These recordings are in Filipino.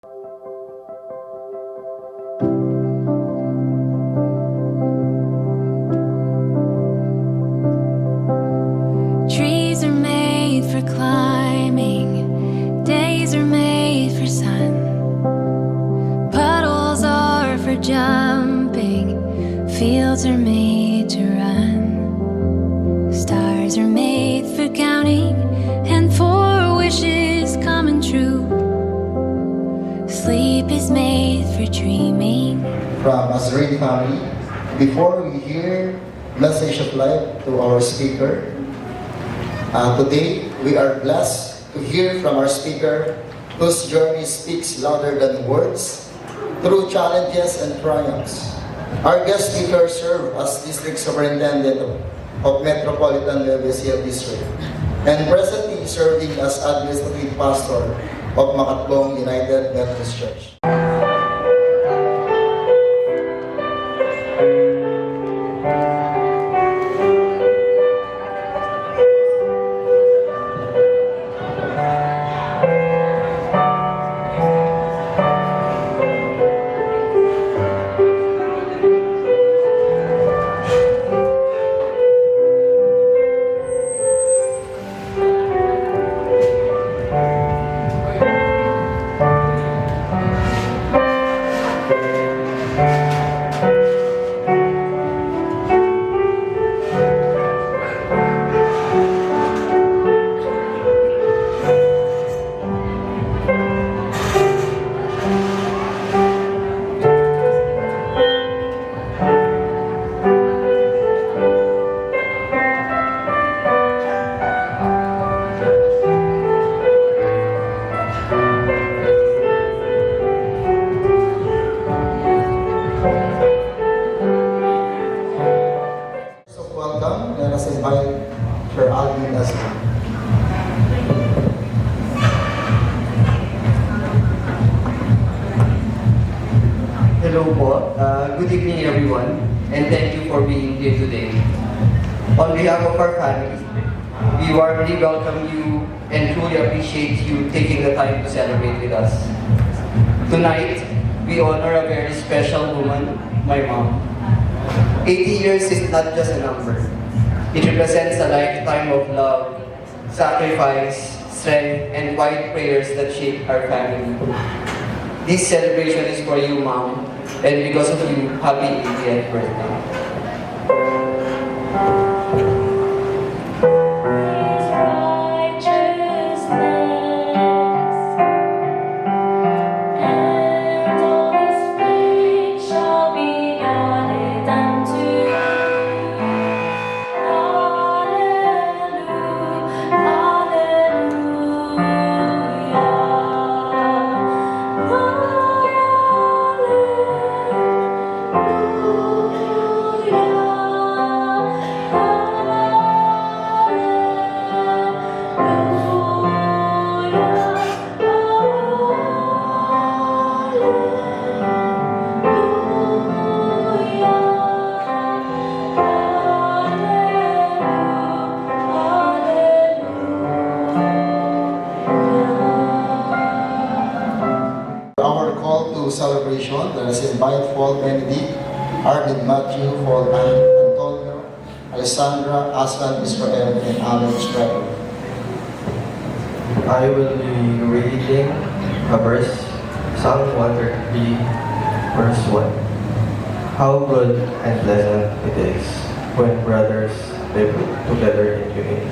Trees are made for climbing, days are made for sun, puddles are for jumping, fields are made to run, stars are made for counting, and for wishes coming true. Sleep is made for dreaming. From Azrain family, before we hear message of life to our speaker, today we are blessed to hear from our speaker whose journey speaks louder than words, through challenges and triumphs. Our guest speaker served as District Superintendent of Metropolitan Nueva District and presently serving as Administrative Pastor of Makatlong United Methodist Church. Welcome. Let us invite Sir Alvin as well. Hello po. Good evening everyone, and thank you for being here today. On behalf of our family, we warmly welcome you and truly appreciate you taking the time to celebrate with us. Tonight, we honor a very special woman, my mom. 80 years is not just a number. It represents a lifetime of love, sacrifice, strength, and quiet prayers that shape our family. This celebration is for you, Mom, and because of you, happy 80th birthday. Our call to celebration, let us invite Paul Benedict, Arvid Matthew, Paul Antonio, Alessandra, Aslan Israel, and Alan Israel. I will be reading a verse, Psalm 133, verse 1. How good and pleasant it is when brothers live together in unity.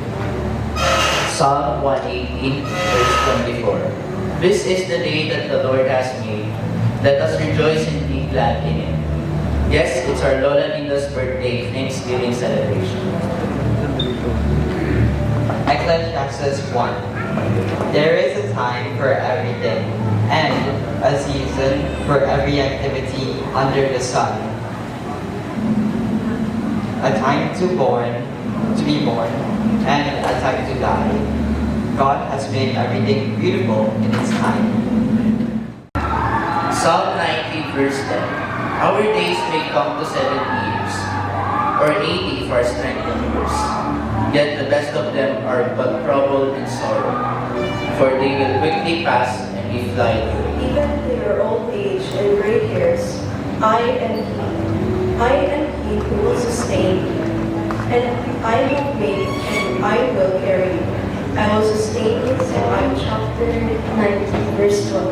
Psalm 118, verse 24. This is the day that the Lord has made. Let us rejoice and be glad in it. Yes, it's our Lola Linda's birthday Thanksgiving celebration. Ecclesiastes 1. There is a time for everything, and a season for every activity under the sun. A time to be born, and a time to die. God has made everything beautiful in its time. Psalm 90, verse 10. Our days may come to 70 years, or 80 for strength and years. Yet the best of them are but trouble and sorrow, for they will quickly pass and we fly away. I am he who will sustain you, and I have made and I will carry you. I will sustain you. Psalm chapter 19, verse 12.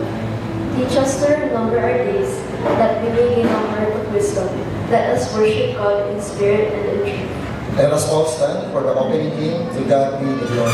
Teach us to number our days, that we may gain a heart of wisdom. Let us worship God in spirit and in truth. Let us all stand for the opening hymn. To God be the glory.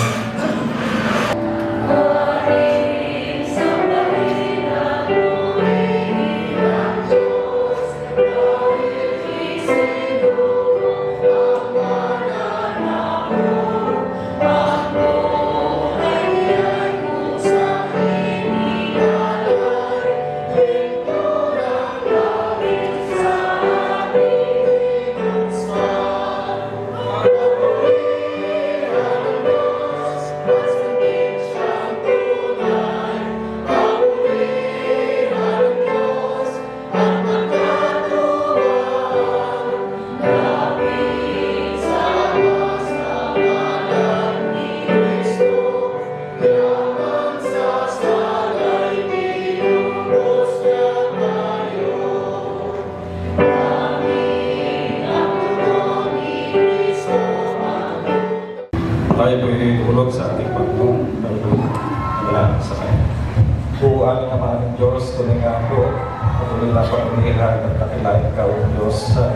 Tayo po'y ulog sa ating Panginoon, wala sa Kanya. O aming Amang Diyos, tuloy nga po, patuloy na pag-umihan at nakilain ka, O Diyos, sa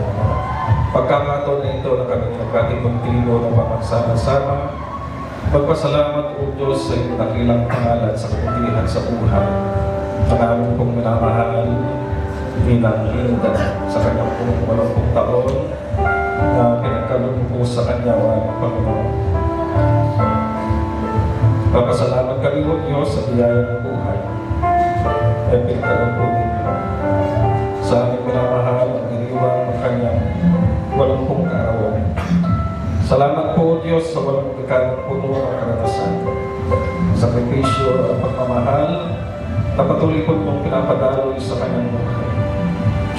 pagkakataon na ito na kami nagkatipagtilo ng pamagsama-sama. Magpasalamat, O Diyos, sa iyong dakilang pangalan sa kabutihan sa buhay. Ang aming pong minamahal bilang Linda sa kanyang pong 80 taon na pinagkaloob po sa kanya, O aming Panginoon. Papasalamat kami, O Diyos, sa biyaya ng buhay. Ay pinagkaloob po ninyo. Sa aming minamahal ang iniwang ng kanyang 80 kaarawan. Salamat po, O Diyos, sa walang ikalang puno ng karanasan. Sakripisyo at pagmamahal na patuloy po mong pinapadaloy sa kanyang buhay.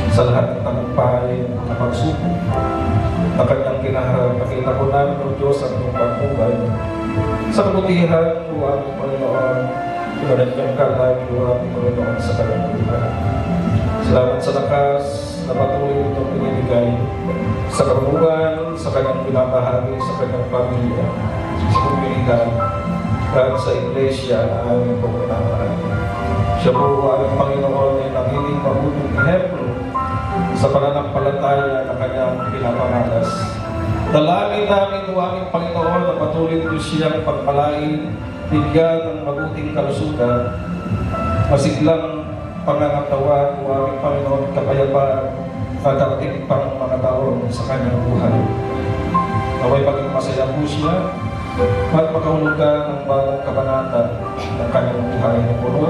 Sa lahat ng tagumpay na pagsubok na kanyang kinaharap, nakita ko namin, O Diyos, ang iyong pagmubay. Sa kabutihan, O aming Panginoon, pinanagyan ka namin, O aming Panginoon, sa kanyang buhay. Salamat sa lakas na patuloy itong pinibigay sa karunuan, sa kanyang pinamahagi, sa kanyang pamilya, sa komunidad, at sa iglesia na aming pagmamahagi. Siya po, O aming Panginoon, ay nagiging mabuting ehemplo sa pananampalataya na kanyang pinapangalas. Dalangin namin, O aming Panginoon, na patuloy niyo siyang pagpalain, bigyan ng mabuting kalusugan, masiglang pangangatawan, O aming Panginoon, kapayapaan, at darating pang mga taon sa kanyang buhay. Naway maging masaya po siya, at makahulugan ng bagong kabanata ng kanyang buhay na puno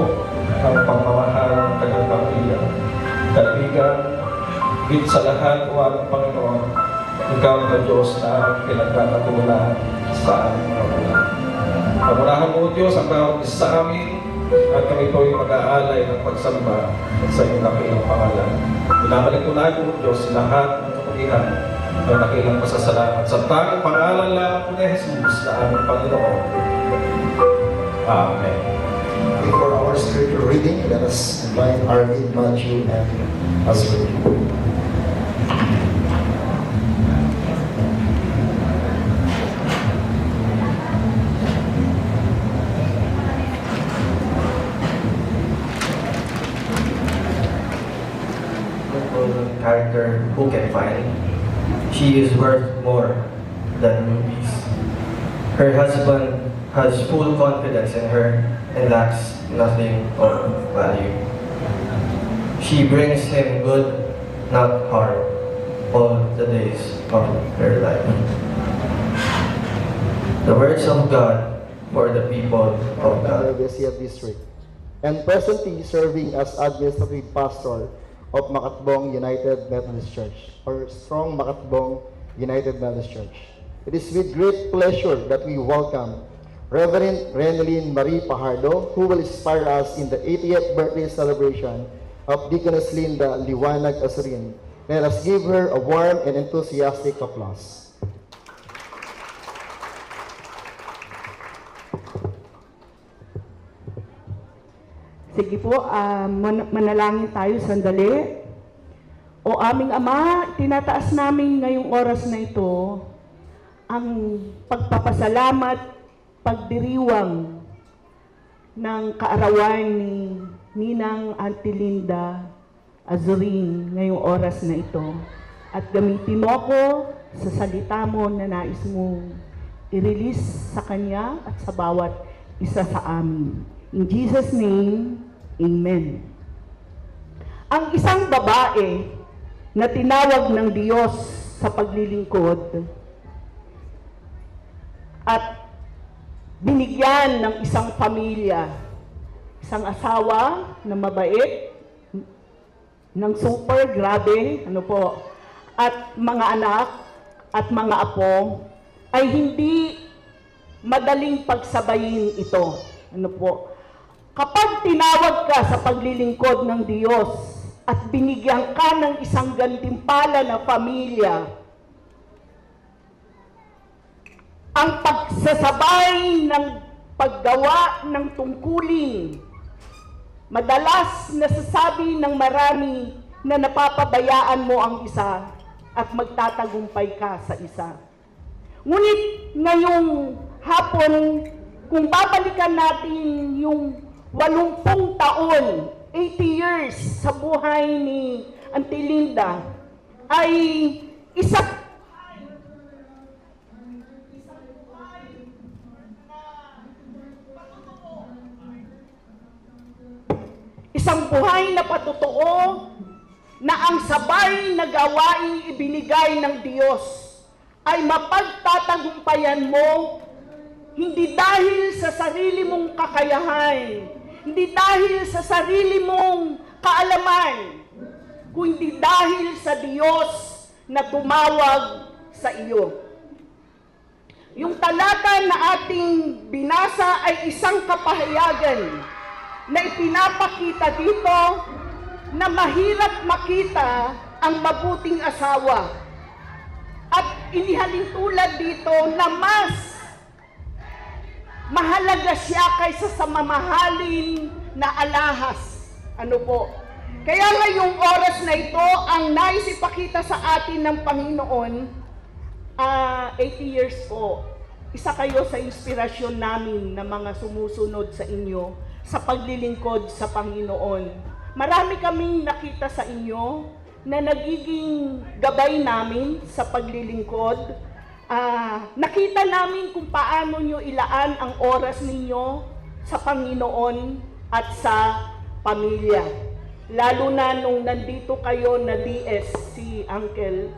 ng pagmamahal ng kanyang pamilya. Kaibigan, higit sa lahat, O aming Panginoon, Ikaw na Diyos na aming pinagkakatulan sa aming mga buhay. Pamunahan mo, Diyos, ang bawat isa sa amin at kami po'y mag-aalay ng pagsamba sa iyong dakilang pangalan. Binabalik ko na po, Diyos, lahat ng kapugihan ng dakilang pasasalamat sa tanging pangalan lamang po ni Jesus na aming Panginoon. Amen. Before our scripture reading, let us invite Arvin, Matthew, and Azul. Character who can find. She is worth more than rubies. Her husband has full confidence in her and lacks nothing of value. She brings him good, not harm, all the days of her life. The words of God for the people of God. Vesia District, and presently serving as administrative pastor of Makatbong United Methodist Church, or Strong Makatbong United Methodist Church. It is with great pleasure that we welcome Reverend Renalyn Marie Pajardo, who will inspire us in the 80th birthday celebration of Deaconess Linda Liwanag Asurin. Let us give her a warm and enthusiastic applause. Sige po, manalangin tayo sandali. O aming Ama, tinataas namin ngayong oras na ito ang pagpapasalamat, pagdiriwang ng kaarawan ni Ninang Auntie Linda Azurin ngayong oras na ito. At gamitin mo ako sa salita mo na nais mong i-release sa Kanya at sa bawat isa sa amin. In Jesus' name, Amen. Ang isang babae na tinawag ng Diyos sa paglilingkod at binigyan ng isang pamilya, isang asawa na mabait, ng super grabe, at mga anak at mga apo, ay hindi madaling pagsabayin ito. Kapag tinawag ka sa paglilingkod ng Diyos at binigyan ka ng isang gantimpala na pamilya, ang pagsasabay ng paggawa ng tungkulin, madalas nasasabi ng marami na napapabayaan mo ang isa at magtatagumpay ka sa isa. Ngunit ngayong hapon, kung babalikan natin yung 80 taon, 80 years sa buhay ni Auntie Linda, ay isang buhay na patotoo na ang sabay na gawaing ibinigay ng Diyos ay mapagtatagumpayan mo, hindi dahil sa sarili mong kakayahan, hindi dahil sa sarili mong kaalaman, kundi dahil sa Diyos na tumawag sa iyo. Yung talata na ating binasa ay isang kapahayagan na ipinapakita dito na mahirap makita ang mabuting asawa. At inihalin tulad dito na mas mahalaga siya kaysa sa mamahalin na alahas. Kaya ngayong oras na ito, ang nais ipakita sa atin ng Panginoon, 80 years po, isa kayo sa inspirasyon namin na mga sumusunod sa inyo sa paglilingkod sa Panginoon. Marami kaming nakita sa inyo na nagiging gabay namin sa paglilingkod. Nakita namin kung paano nyo ilaan ang oras ninyo sa Panginoon at sa pamilya. Lalo na nung nandito kayo na DS, si Uncle,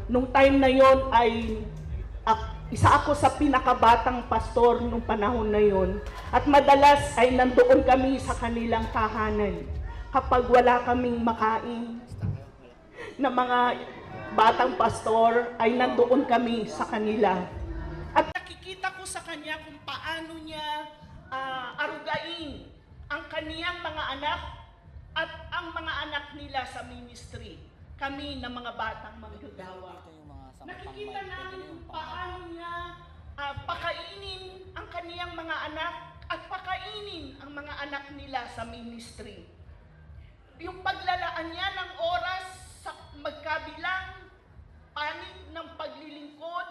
nung time na yon ay isa ako sa pinakabatang pastor nung panahon na yon. At madalas ay nandoon kami sa kanilang tahanan. Kapag wala kaming makain na mga batang pastor, ay nandoon kami sa kanila. At nakikita ko sa kanya kung paano niya arugain ang kaniyang mga anak at ang mga anak nila sa ministry. Kami na mga batang manggagawa. Nakikita namin kung paano niya pakainin ang kaniyang mga anak at pakainin ang mga anak nila sa ministry. Yung paglalaan niya ng oras sa magkabilang panig ng paglilingkod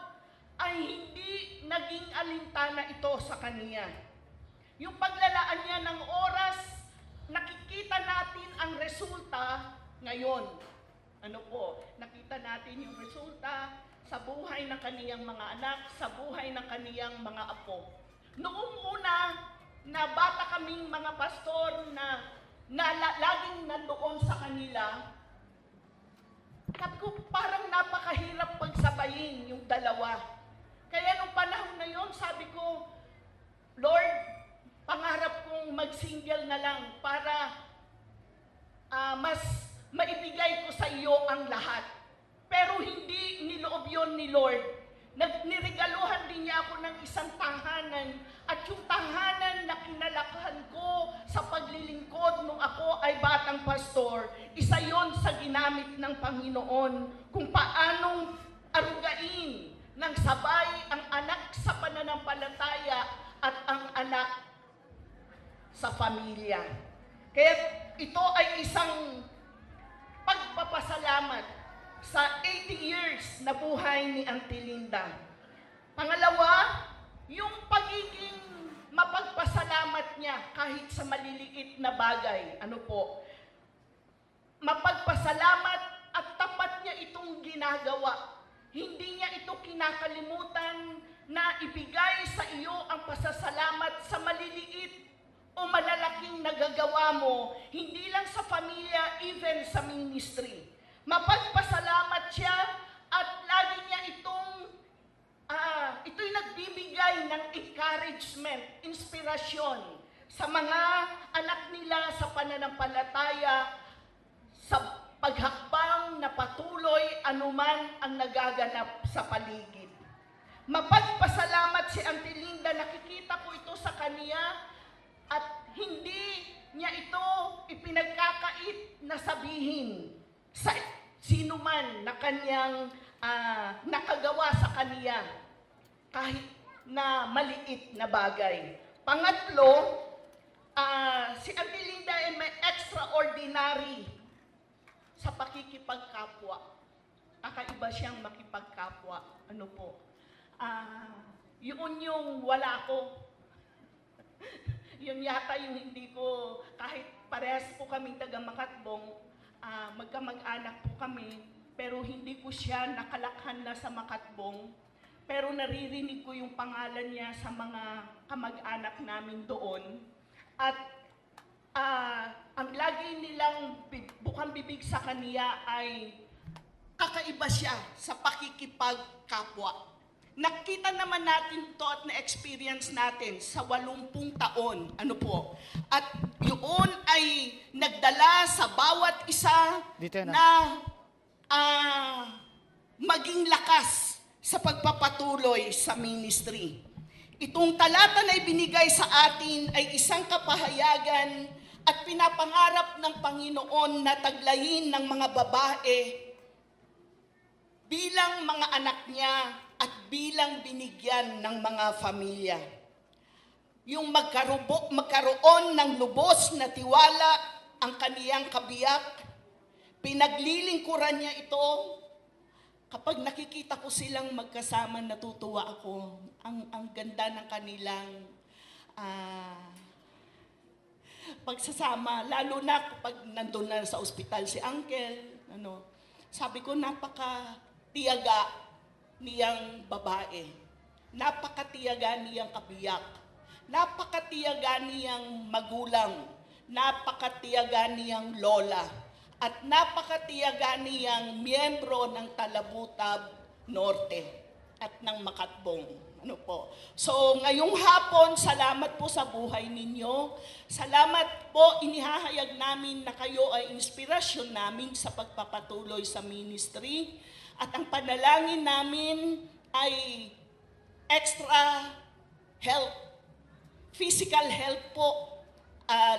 ay hindi naging alintana ito sa kaniya. Yung paglalaan niya ng oras, nakikita natin ang resulta ngayon. Nakita natin yung resulta sa buhay ng kaniyang mga anak, sa buhay ng kaniyang mga apo. Noong una, na bata kaming mga pastor na laging nandoon sa kanila, parang napakahirap pagsabayin yung dalawa. Kaya nung panahon na yon, sabi ko, Lord, pangarap kong mag-single na lang para mas maibigay ko sa iyo ang lahat. Pero hindi niloob yon ni Lord. Niregaluhan din niya ako ng isang tahanan. At yung tahanan na kinalakahan ko sa paglilingkod nung ako ay batang pastor, isa yon sa ginamit ng Panginoon kung paanong arugain ng sabay ang anak sa pananampalataya at ang anak sa pamilya. Kaya ito ay isang pagpapasalamat sa 80 years na buhay ni Auntie Linda. Pangalawa, yung pagiging mapagpasalamat niya kahit sa maliliit na bagay. Ano po? Mapagpasalamat at tapat niya itong ginagawa. Hindi niya ito kinakalimutan na ibigay sa iyo ang pasasalamat sa maliliit o malalaking nagagawa mo, hindi lang sa pamilya, even sa ministry. Mapagpasalamat siya at lagi niya ito'y nagbibigay ng encouragement, inspirasyon sa mga anak nila sa pananampalataya, sa paghakbang na patuloy anuman ang nagaganap sa paligid. Mapagpasalamat si Auntie Linda, nakikita ko ito sa kaniya at hindi niya ito ipinagkakait na sabihin sa sino man na kanyang nakagawa sa kaniya kahit na maliit na bagay. Pangatlo, si Auntie Linda ay may extraordinary sa pakikipagkapwa. Kakaiba siyang makipagkapwa. Ano po? Yun yung wala ko. Yun yata yung hindi ko, kahit parehas po kaming taga Makatbong, magkamag-anak po kami, pero hindi ko siya nakalakhan na sa Makatbong. Pero naririnig ko yung pangalan niya sa mga kamag-anak namin doon. At ang lagi nilang bukang bibig sa kaniya ay kakaiba siya sa pakikipagkapwa. Nakita naman natin to at na-experience natin sa 80 taon. Ano po? At yun ay nagdala sa bawat isa na maging lakas sa pagpapatuloy sa ministry. Itong talata na ibinigay sa atin ay isang kapahayagan at pinapangarap ng Panginoon na taglayin ng mga babae bilang mga anak niya at bilang binigyan ng mga pamilya. Yung magkaroon ng lubos na tiwala ang kaniyang kabiyak, pinaglilingkuran niya ito. Kapag nakikita ko silang magkasama, natutuwa ako. Ang ganda ng kanilang pagsasama. Lalo na kapag nandun na sa ospital si Uncle. Sabi ko, napaka-tiyaga niyang babae. Napaka-tiyaga niyang kabiyak. Napaka-tiyaga niyang magulang. Napaka-tiyaga niyang lola. At napakatiyaga niyang miyembro ng Talabutab Norte at ng Makatbong. Ano po? So, ngayong hapon, salamat po sa buhay ninyo. Salamat po, inihahayag namin na kayo ay inspirasyon namin sa pagpapatuloy sa ministry. At ang panalangin namin ay extra health, physical health po,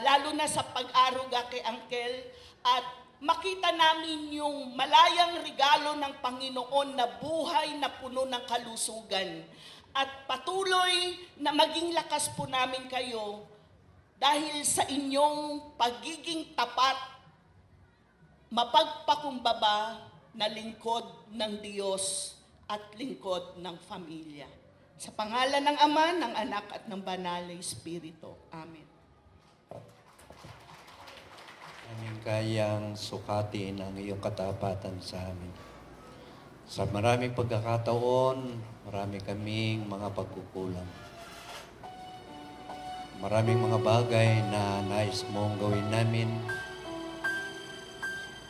lalo na sa pag-aruga kay Uncle, at makita namin yung malayang regalo ng Panginoon na buhay na puno ng kalusugan. At patuloy na maging lakas po namin kayo dahil sa inyong pagiging tapat, mapagpakumbaba na lingkod ng Diyos at lingkod ng pamilya. Sa pangalan ng Ama, ng Anak at ng Banal na Espiritu. Amen. Aming kayang sukatin ang iyong katapatan sa amin. Sa maraming pagkakataon, marami kaming mga pagkukulang. Maraming mga bagay na nais mong gawin namin,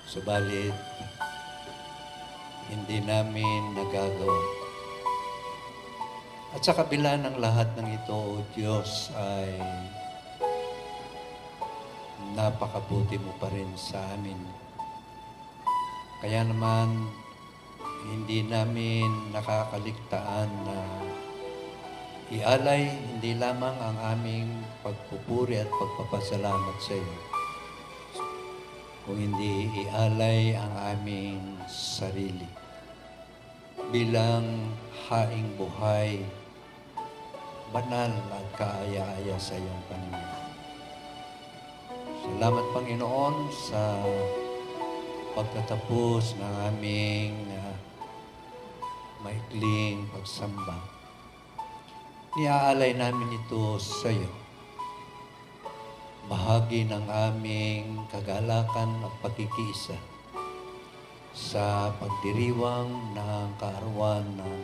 subalit hindi namin nagagawa. At sa kabila ng lahat ng ito, O Diyos, ay napakabuti mo pa rin sa amin. Kaya naman, hindi namin nakakaligtaan na ialay hindi lamang ang aming pagpupuri at pagpapasalamat sa iyo, kung hindi ialay ang aming sarili bilang haing buhay, banal at kaaya-aya sa iyong Panginoon. Salamat, Panginoon, sa pagtatapos ng aming maikling pagsamba, niaalay namin ito sa iyo. Bahagi ng aming kagalakan at pagkikiisa sa pagdiriwang ng kaarawan ng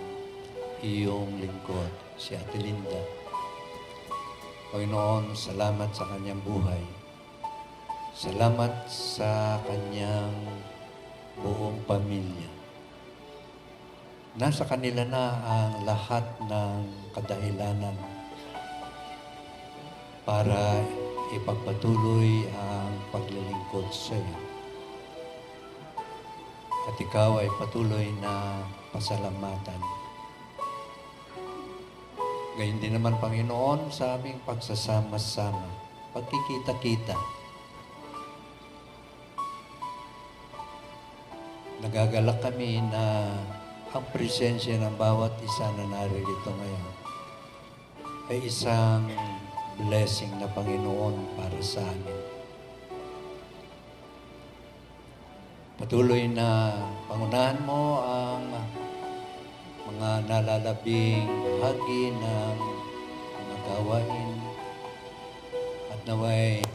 iyong lingkod, si Ate Linda. Panginoon, salamat sa kanyang buhay. Salamat sa kanyang buong pamilya. Nasa kanila na ang lahat ng kadahilanan para ipagpatuloy ang paglilingkod sa iyo. At ikaw ay patuloy na pasalamatan. Gayun din naman, Panginoon, sa aming pagsasama-sama, pagkikita-kita. Nagagalak kami na ang presensya ng bawat isa na naririto ngayon ay isang blessing na Panginoon para sa amin. Patuloy na pangunahan mo ang mga nalalabing bahagi ng mga gawain at naway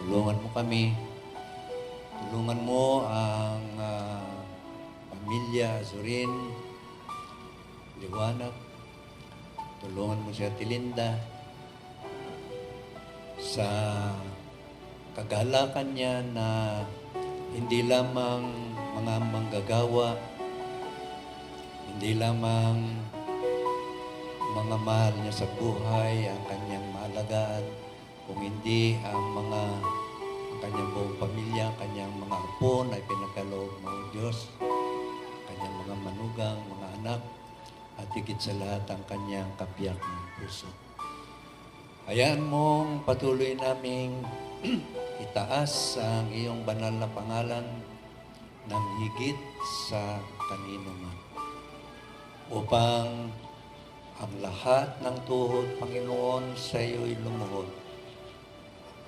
tulungan mo kami, tulungan mo ang pamilya Azurin, Liwanag, tulungan mo si Ate Linda sa kagalakan niya na hindi lamang mga manggagawa, hindi lamang mga mahal niya sa buhay ang kanyang maalagaan, kung hindi ang kanyang buong pamilya, ang kanyang mga apo na ipinagkaloob mo, Diyos, kanyang mga manugang, mga anak, at higit sa lahat ang kanyang kabiyak ng puso. Hayaan mong patuloy naming itaas ang iyong banal na pangalan ng higit sa kanino man, upang ang lahat ng tuhod, Panginoon, sa iyo'y lumuhod.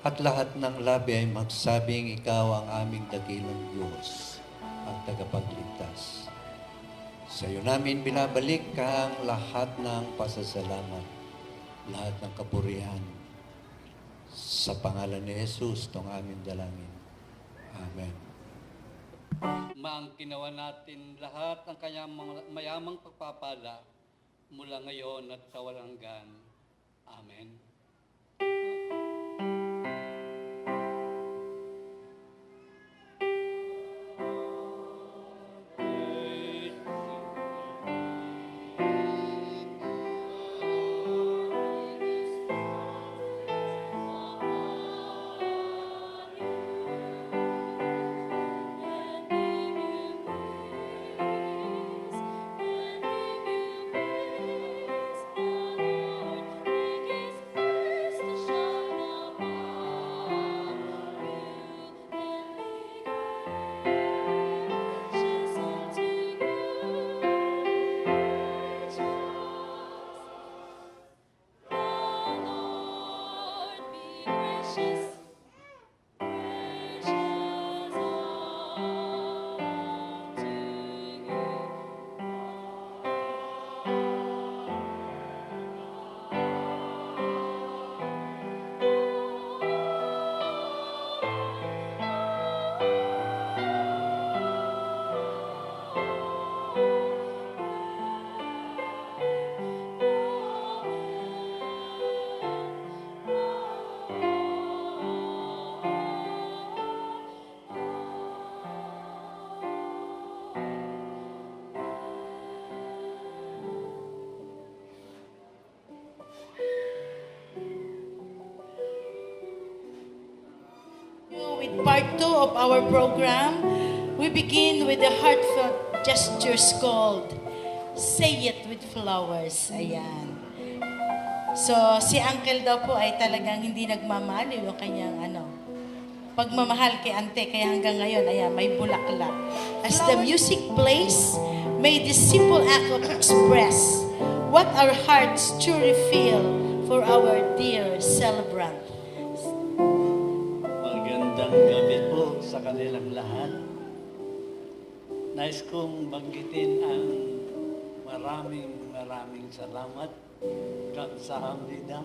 At lahat ng labi ay magsabing ikaw ang aming dakilang Diyos, ang tagapagligtas. Sa iyo namin binabalik ang lahat ng pasasalamat, lahat ng kapurihan. Sa pangalan ni Jesus, itong aming dalangin. Amen. Maangkinawa natin lahat ng kanyang mayamang pagpapala mula ngayon at sa walang hanggan. Amen. With part 2 of our program, we begin with the heartfelt gestures called Say It with Flowers. Ayan. So, si Uncle daw po ay talagang hindi nagmamaliw yung kanyang pagmamahal kay Ante, kaya hanggang ngayon, ayan, may bulaklak. As the music plays, may this simple act of express what our hearts truly feel for our dear celebrant. Magandang gabi po sa kanilang lahat. Nais kong banggitin ang maraming salamat. Kamsahamnida.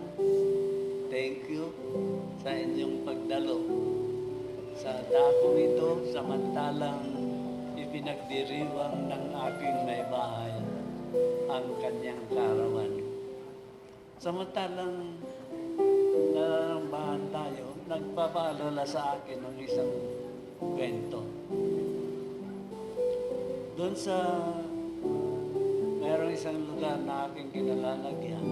Thank you sa inyong pagdalo sa dakong ito, samantalang ipinagdiriwang ng aking may bahay ang kanyang karawan. Samantalang narambahan tayo, nagpapaalala sa akin ng isang kwento. Doon sa mayroong isang lugar na aking kinalalagyan,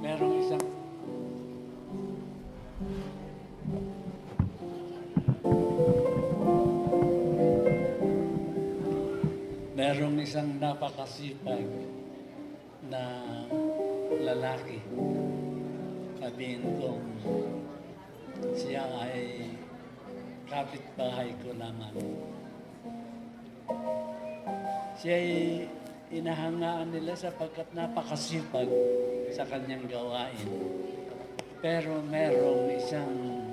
merong isang napakasipag na lalaki. Sabihin kong siya ay kapitbahay ko naman. Siya ay inahangaan nila sapagkat napakasipag sa kanyang gawain. Pero merong isang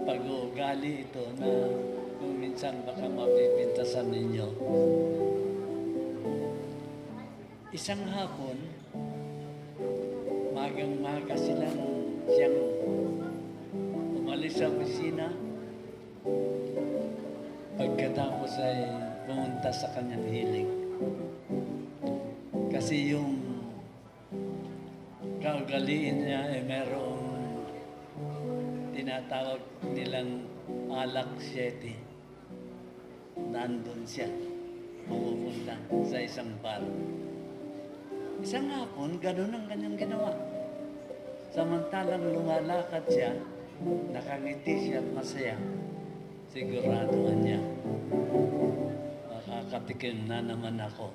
pag-uugali ito na kung minsan baka mapipintasan ninyo. Isang hapon, magang-maga siyang umalis sa opisina. Pagkatapos ay pumunta sa kanyang hiling. Kasi yung kaugaliin niya ay merong tinatawag nilang alak 7. Nandun siya, pupunta sa isang bar. Isang hapon, ganun ang kanyang ginawa. Samantalang lumalakad siya, nakangiti siya at masaya. Siguraduhan niya, makakatikim na naman ako.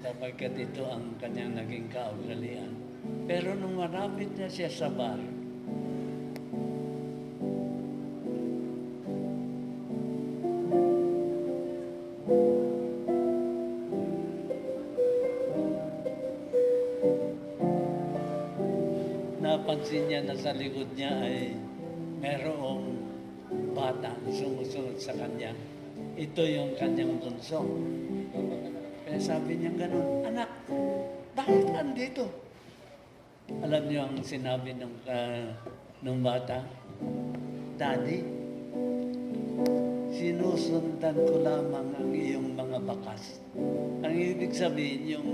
Sapagkat ito ang kanyang naging kaugalian. Pero nung marapit na siya sa bar, napansin niya na sa likod niya ay merong bata sumusunod sa kanya. Ito yung kanyang bunso. Kaya sabi niya ganun, anak, bakit andito? Alam niyo ang sinabi ng bata? Daddy, sinusundan ko lamang ang iyong mga bakas. Ang ibig sabihin, yung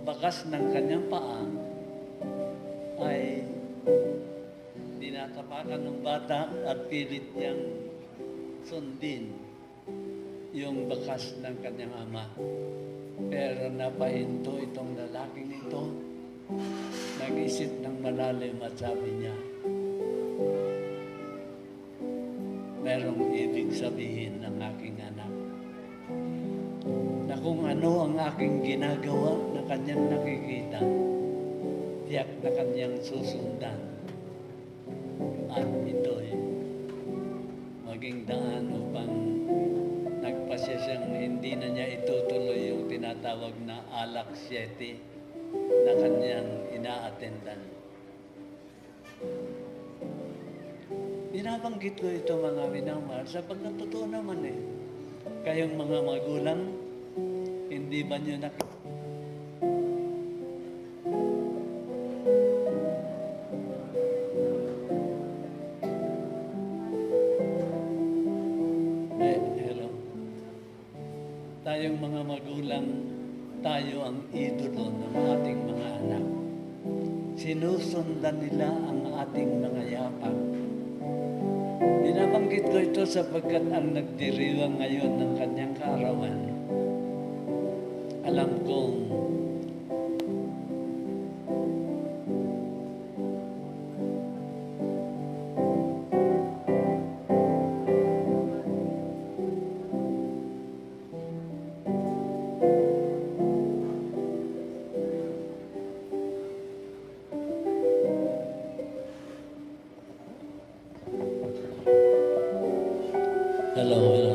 bakas ng kanyang paa ay tinatapakan ng bata at pilit niyang sundin yung bakas ng kanyang ama. Pero napahinto itong lalaking ito, nag-isip ng malalim at sabi niya, merong ibig sabihin ng aking anak na kung ano ang aking ginagawa na kanyang nakikita, tiyak na kanyang susundan. At ito'y maging daan upang nagpasya siyang hindi na niya itutuloy yung tinatawag na alak 7 na kanyang ina-attendan. Binabanggit ko ito mga minamahal sapagkat totoo naman kayong mga magulang, hindi ba niyo nakikita? Tayong mga magulang, tayo ang idolo ng ating mga anak. Sinusundan nila ang ating mga yapak. Binabanggit ko ito sapagkat ang nagdiriwang ngayon ng kanyang kaarawan, alam kong Hello.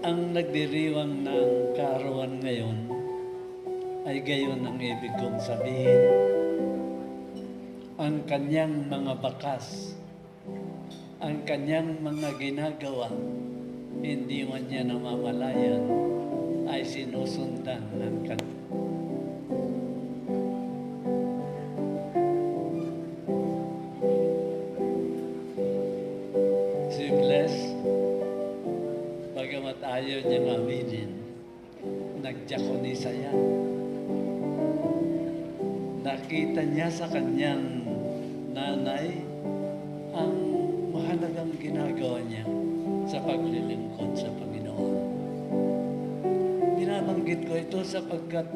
Ang nagdiriwang ng kaarawan ngayon ay gayon ang ibig kong sabihin. Ang kanyang mga bakas, ang kanyang mga ginagawa, hindi man niya namamalayan, ay sinusundan ng kanyang. Si Bless, bagamat ayaw niyang aminin, nagdiakonisa yan. Nakita niya sa kanyang nanay ang mahalagang ginagawa niya sa paglilingkod sa Panginoon. Binabanggit ko ito sapagkat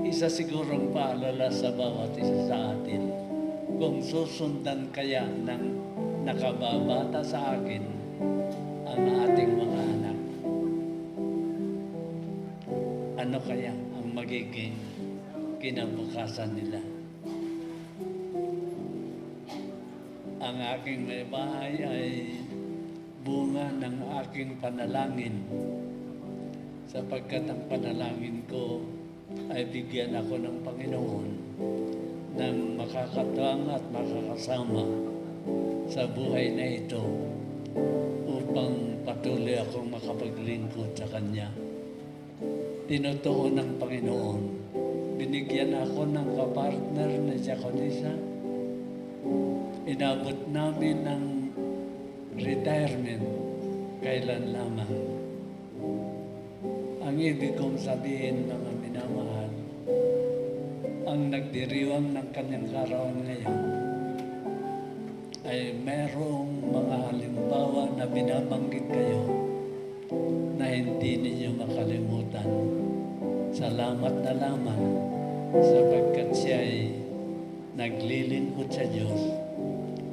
isa sigurong paalala sa bawat isa sa atin. Kung susundan kaya ng nakababata sa akin ang ating mga anak, ano kaya ang magiging kinabukasan nila? Ang aking may bahay ay bunga ng aking panalangin, sapagkat ang panalangin ko ay bigyan ako ng Panginoon ng makakatuwang at makakasama sa buhay na ito upang patuloy akong makapaglingkod sa Kanya. Tinutuon ng Panginoon. Binigyan ako ng kapartner na diakonisa. Inabot namin ng retirement kailan lamang. Ang ibig kong sabihin, mga minamahal, ang nagdiriwang ng kanyang kaarawan ngayon ay merong mga halimbawa na binabanggit kayo na hindi ninyo makalimutan. Salamat na lamang sapagkat siya ay naglilingkod sa Diyos.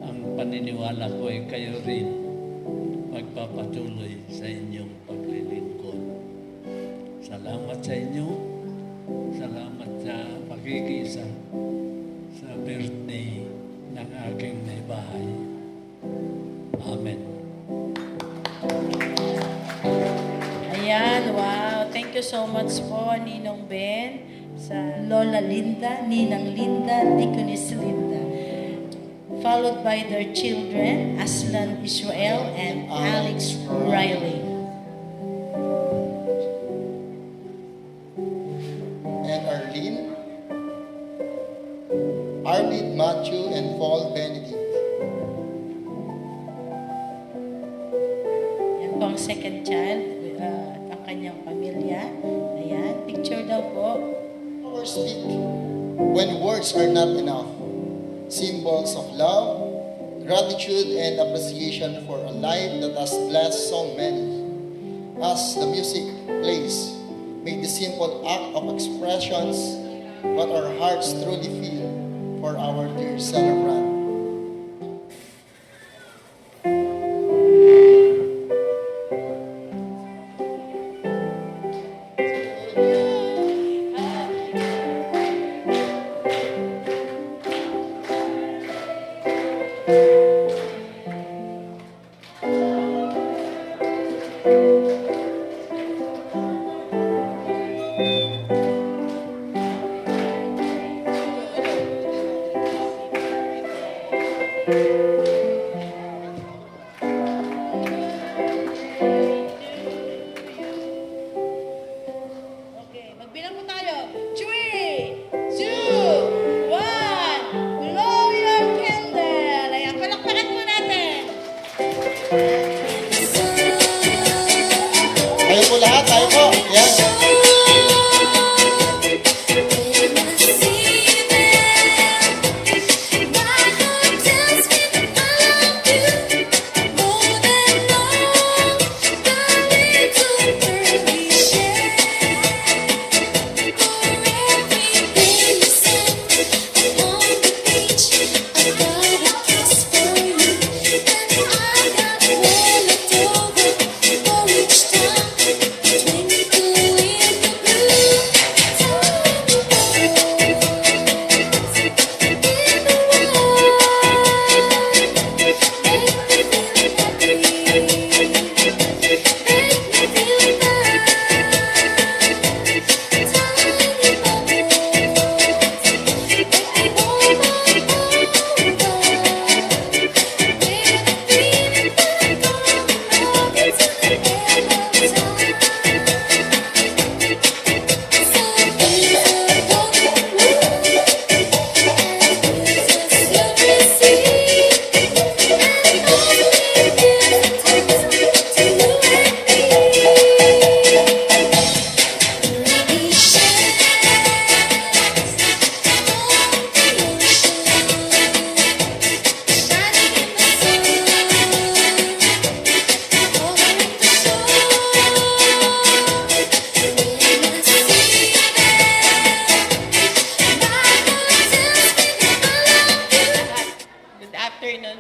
Ang paniniwala ko ay kayo rin magpapatuloy sa inyong paglilingkod. Salamat sa inyo. Salamat sa pakikisa sa birthday ng aking may bahay. Amen. Ayan, wow. Thank you so much po, Ninong Ben, sa Lola Linda, Ninang Linda, Deaconess Linda. Followed by their children, Aslan Israel and Alex Riley. And Arlene, Matthew, and Paul Benedict. Yan po ang second child, ang kanyang pamilya. Ayan, picture daw po. Or speak when words are not enough. Symbols of love, gratitude, and appreciation for a life that has blessed so many. As the music plays, may the simple act of expressions what our hearts truly feel for our dear celebrant. Okay, magbilang po tayo. 3, 2, 1. Blow your candle. Ayan, palakpakan po natin. Tayo po lahat, tayo po. Yan. When I see them, my heart tells me that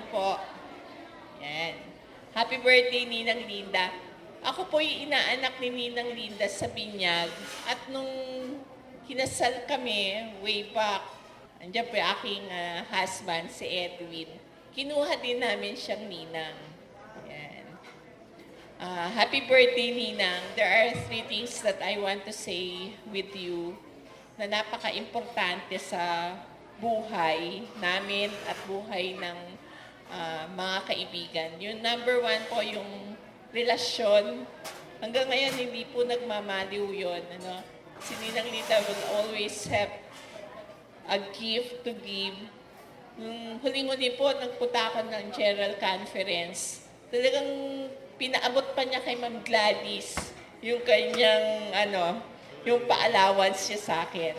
po. Yan. Happy birthday, Ninang Linda. Ako po yung inaanak ni Ninang Linda sa Binyag. At nung kinasal kami, way back, andiyan po yung aking husband, si Edwin. Kinuha din namin siyang Ninang. Yan. Happy birthday, Ninang. There are 3 things that I want to say with you na napaka-importante sa buhay namin at buhay ng mga kaibigan. Yung number 1 po, yung relasyon. Hanggang ngayon, hindi po nagmamaliw yun. Ano? Si Ninang Lita will always have a gift to give. Nung huling-huli po, nagpunta ako ng General Conference. Talagang pinaabot pa niya kay Ma'am Gladys yung kanyang, yung pa-allowance niya sa akin.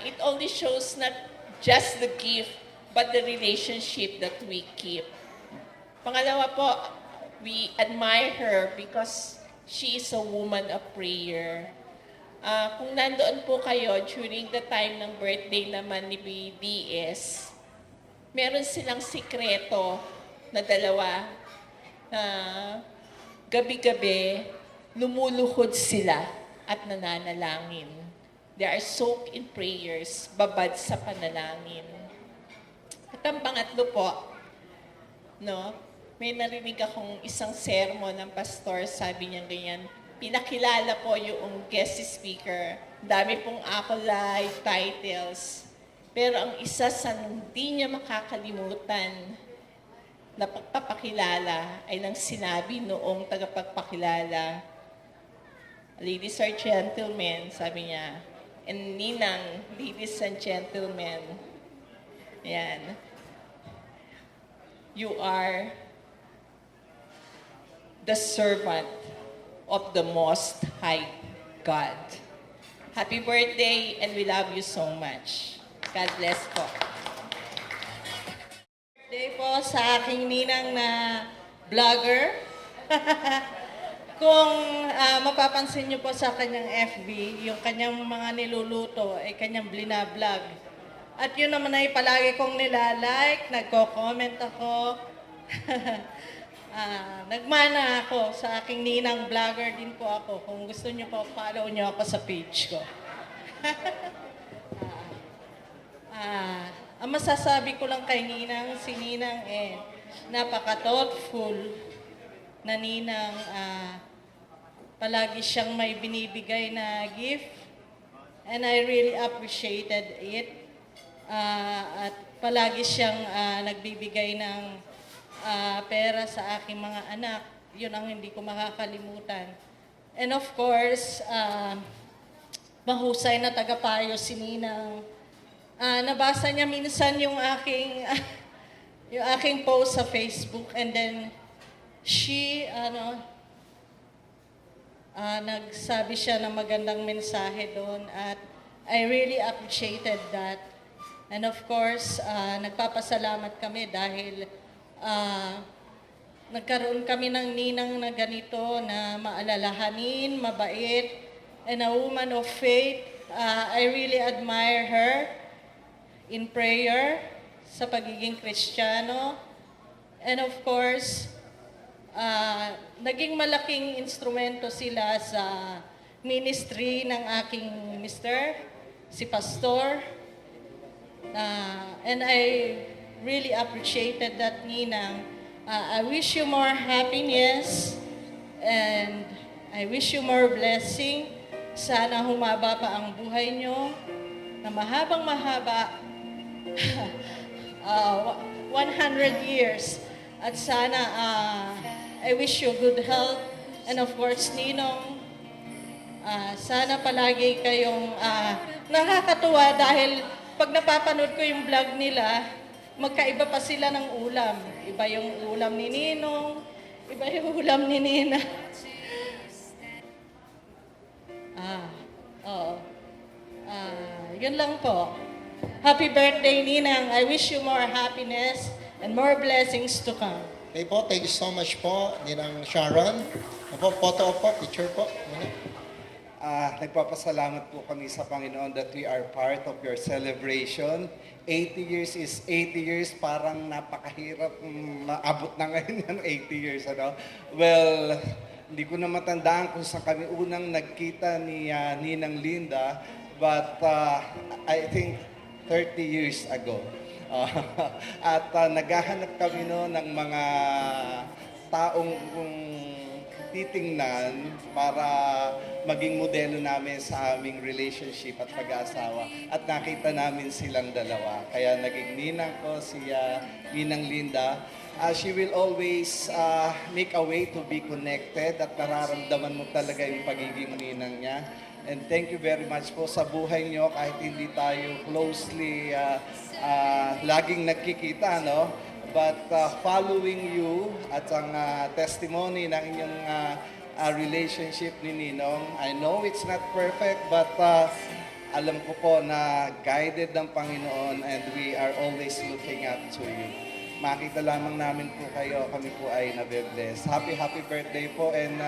It only shows not just the gift, but the relationship that we keep. Pangalawa po, we admire her because she is a woman of prayer. Kung nandoon po kayo during the time ng birthday naman ni DS, meron silang sikreto na dalawa na gabi-gabi lumuluhod sila at nananalangin. They are soaked in prayers, babad sa panalangin. At ang pangatlo po, may narinig akong isang sermon ng pastor, sabi niya ganyan, pinakilala po yung guest speaker. Dami pong accolade, titles. Pero ang isa sa hindi niya makakalimutan na pagpapakilala ay nang sinabi noong tagapagpakilala, ladies and gentlemen, sabi niya, and Ninang, ladies and gentlemen, yan, you are the servant of the Most High God. Happy birthday, and we love you so much. God bless po. Birthday po sa aking ninang na vlogger. Kung mapapansin niyo po sa kanyang FB, yung kanyang mga niluluto ay kanyang blinablog. At yun naman ay palagi kong nilalike, nagko-comment ako. Nagmana ako sa aking ninang vlogger din po ako. Kung gusto niyo po, follow niyo ako sa page ko. Ang masasabi ko lang kay Ninang, si Ninang napaka-thoughtful na Ninang, palagi siyang may binibigay na gift. And I really appreciated it. At palagi siyang nagbibigay ng pera sa aking mga anak. Yun ang hindi ko makakalimutan. And of course, mahusay na tagapayo si Ninang. Nabasa niya minsan yung aking post sa Facebook, and then she, nagsabi siya ng magandang mensahe doon, at I really appreciated that. And of course, nagpapasalamat kami dahil nagkaroon kami ng ninang na ganito na maalalahanin, mabait, and a woman of faith. I really admire her in prayer, sa pagiging Kristiyano. And of course, naging malaking instrumento sila sa ministry ng aking mister, si Pastor. And I really appreciated that, Ninang. I wish you more happiness and I wish you more blessing. Sana humaba pa ang buhay nyo na mahabang mahaba, 100 years. At sana, I wish you good health. And of course, Ninong, sana palagi kayong nakakatuwa dahil pag napapanood ko yung vlog nila, magkaiba pa sila ng ulam. Iba yung ulam ni Ninong, iba yung ulam ni Nina. Yun lang po. Happy birthday, Ninang. I wish you more happiness and more blessings to come. Okay po, thank you so much po, Ninang Sharon. Photo po, picture po. Nagpapasalamat po kami sa Panginoon that we are part of your celebration. 80 years is 80 years, parang napakahirap maabot na ngayon ng 80 years. Ano? Well, hindi ko na matandaan kung saan kami unang nagkita ni Ninang Linda, but I think 30 years ago. At naghahanap kami no ng mga taong titingnan para maging modelo namin sa aming relationship at pag-aasawa. At nakita namin silang dalawa. Kaya naging ninang ko si Ninang Linda. She will always make a way to be connected at nararamdaman mo talaga yung pagiging ninang niya. And thank you very much po sa buhay niyo kahit hindi tayo closely laging nagkikita, no? But following you at ang testimony ng inyong relationship ni Ninong, I know it's not perfect, but alam ko po na guided ng Panginoon and we are always looking up to you. Makita lamang namin po kayo, kami po ay nabe-bless. Happy birthday po and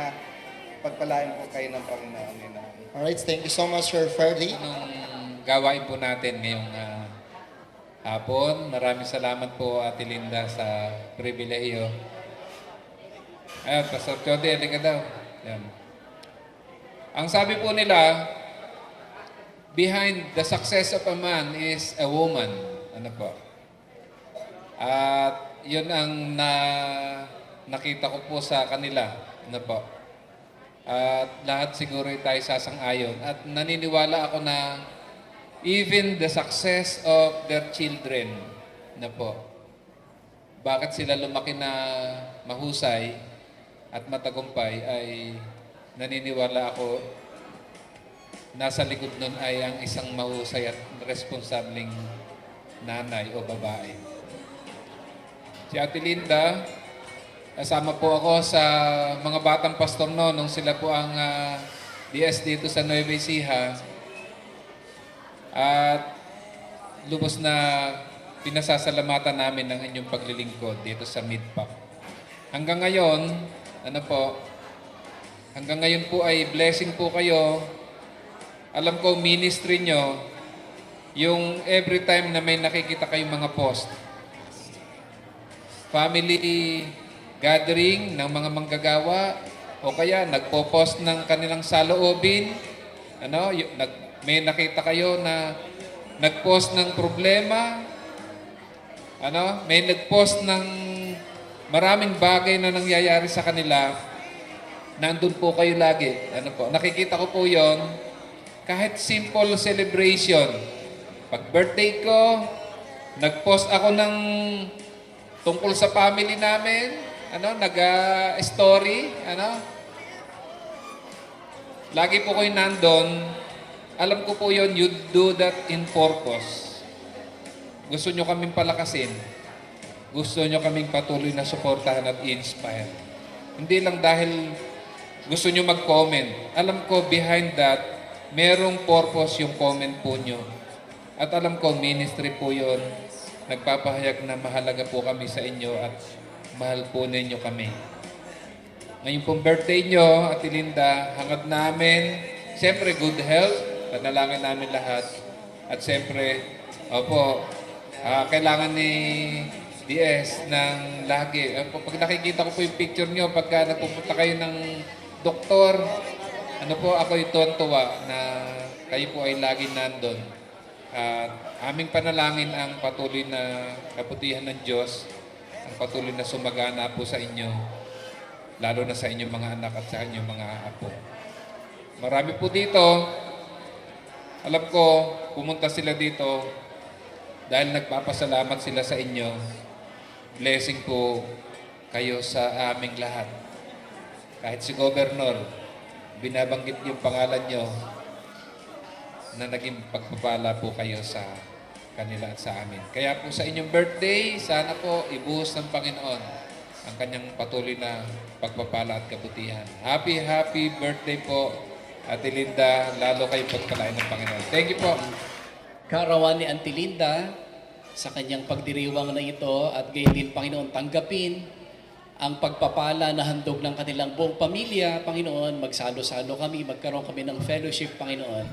pagpalain po kayo ng Panginoon, Ninong. Alright, thank you so much, Sir Ferdy. Anong gawain po natin ngayong hapon? Maraming salamat po, Ate Linda, sa pribilehiyo. Ayun, Pastor Chody, halika daw. Yan. Ang sabi po nila, behind the success of a man is a woman. Ano po? At yun ang nakita ko po sa kanila. Ano po? At lahat siguro tayo sasang-ayon. At naniniwala ako na even the success of their children, na po, bakit sila lumaki na mahusay at matagumpay ay naniniwala ako nasa likod nun ay ang isang mahusay at responsableng nanay o babae. Si Ate Linda, kasama po ako sa mga batang pastor nung sila po ang DS dito sa Nueva Ecija. At lubos na pinasasalamatan namin ng inyong paglilingkod dito sa Midpac. Hanggang ngayon, hanggang ngayon po ay blessing po kayo. Alam ko, ministry nyo, yung every time na may nakikita kayong mga post, family gathering ng mga manggagawa, o kaya nagpo-post ng kanilang saloobin, may nakita kayo na nag-post ng problema, may nag-post ng maraming bagay na nangyayari sa kanila, nandun po kayo lagi. Nakikita ko po yon kahit simple celebration. Pag birthday ko, nag-post ako ng tungkol sa family namin, nag-story, lagi po kayo nandun. Alam ko po yon, you do that in purpose. Gusto nyo kaming palakasin. Gusto nyo kaming patuloy na suportahan at inspire. Hindi lang dahil gusto nyo mag-comment. Alam ko behind that, merong purpose yung comment po nyo. At alam ko, ministry po yon. Nagpapahayag na mahalaga po kami sa inyo at mahal po ninyo kami. Ngayon pong birthday nyo, Ate Linda, hangad namin, siyempre good health, panalangin namin lahat. At siyempre, kailangan ni DS ng lagi. Pag nakikita ko po yung picture nyo, pagka nagpupunta kayo ng doktor, ako'y tuwan-tuwa na kayo po ay lagi nandun. At aming panalangin ang patuloy na kabutihan ng Diyos, ang patuloy na sumagana po sa inyo, lalo na sa inyong mga anak at sa inyong mga apo. Marami po dito, alam ko, pumunta sila dito dahil nagpapasalamat sila sa inyo. Blessing po kayo sa aming lahat. Kahit si Governor, binabanggit yung pangalan nyo na naging pagpapala po kayo sa kanila at sa amin. Kaya po sa inyong birthday, sana po ibuhos ng Panginoon ang kanyang patuloy na pagpapala at kabutihan. Happy birthday po, Ate Linda, lalo kayo pagpalain ng Panginoon. Thank you po. Kaarawan ni Auntie Linda sa kanyang pagdiriwang na ito at gayon din, Panginoon, tanggapin ang pagpapala na handog ng kanilang buong pamilya, Panginoon. Magsalo-salo kami, magkaroon kami ng fellowship, Panginoon.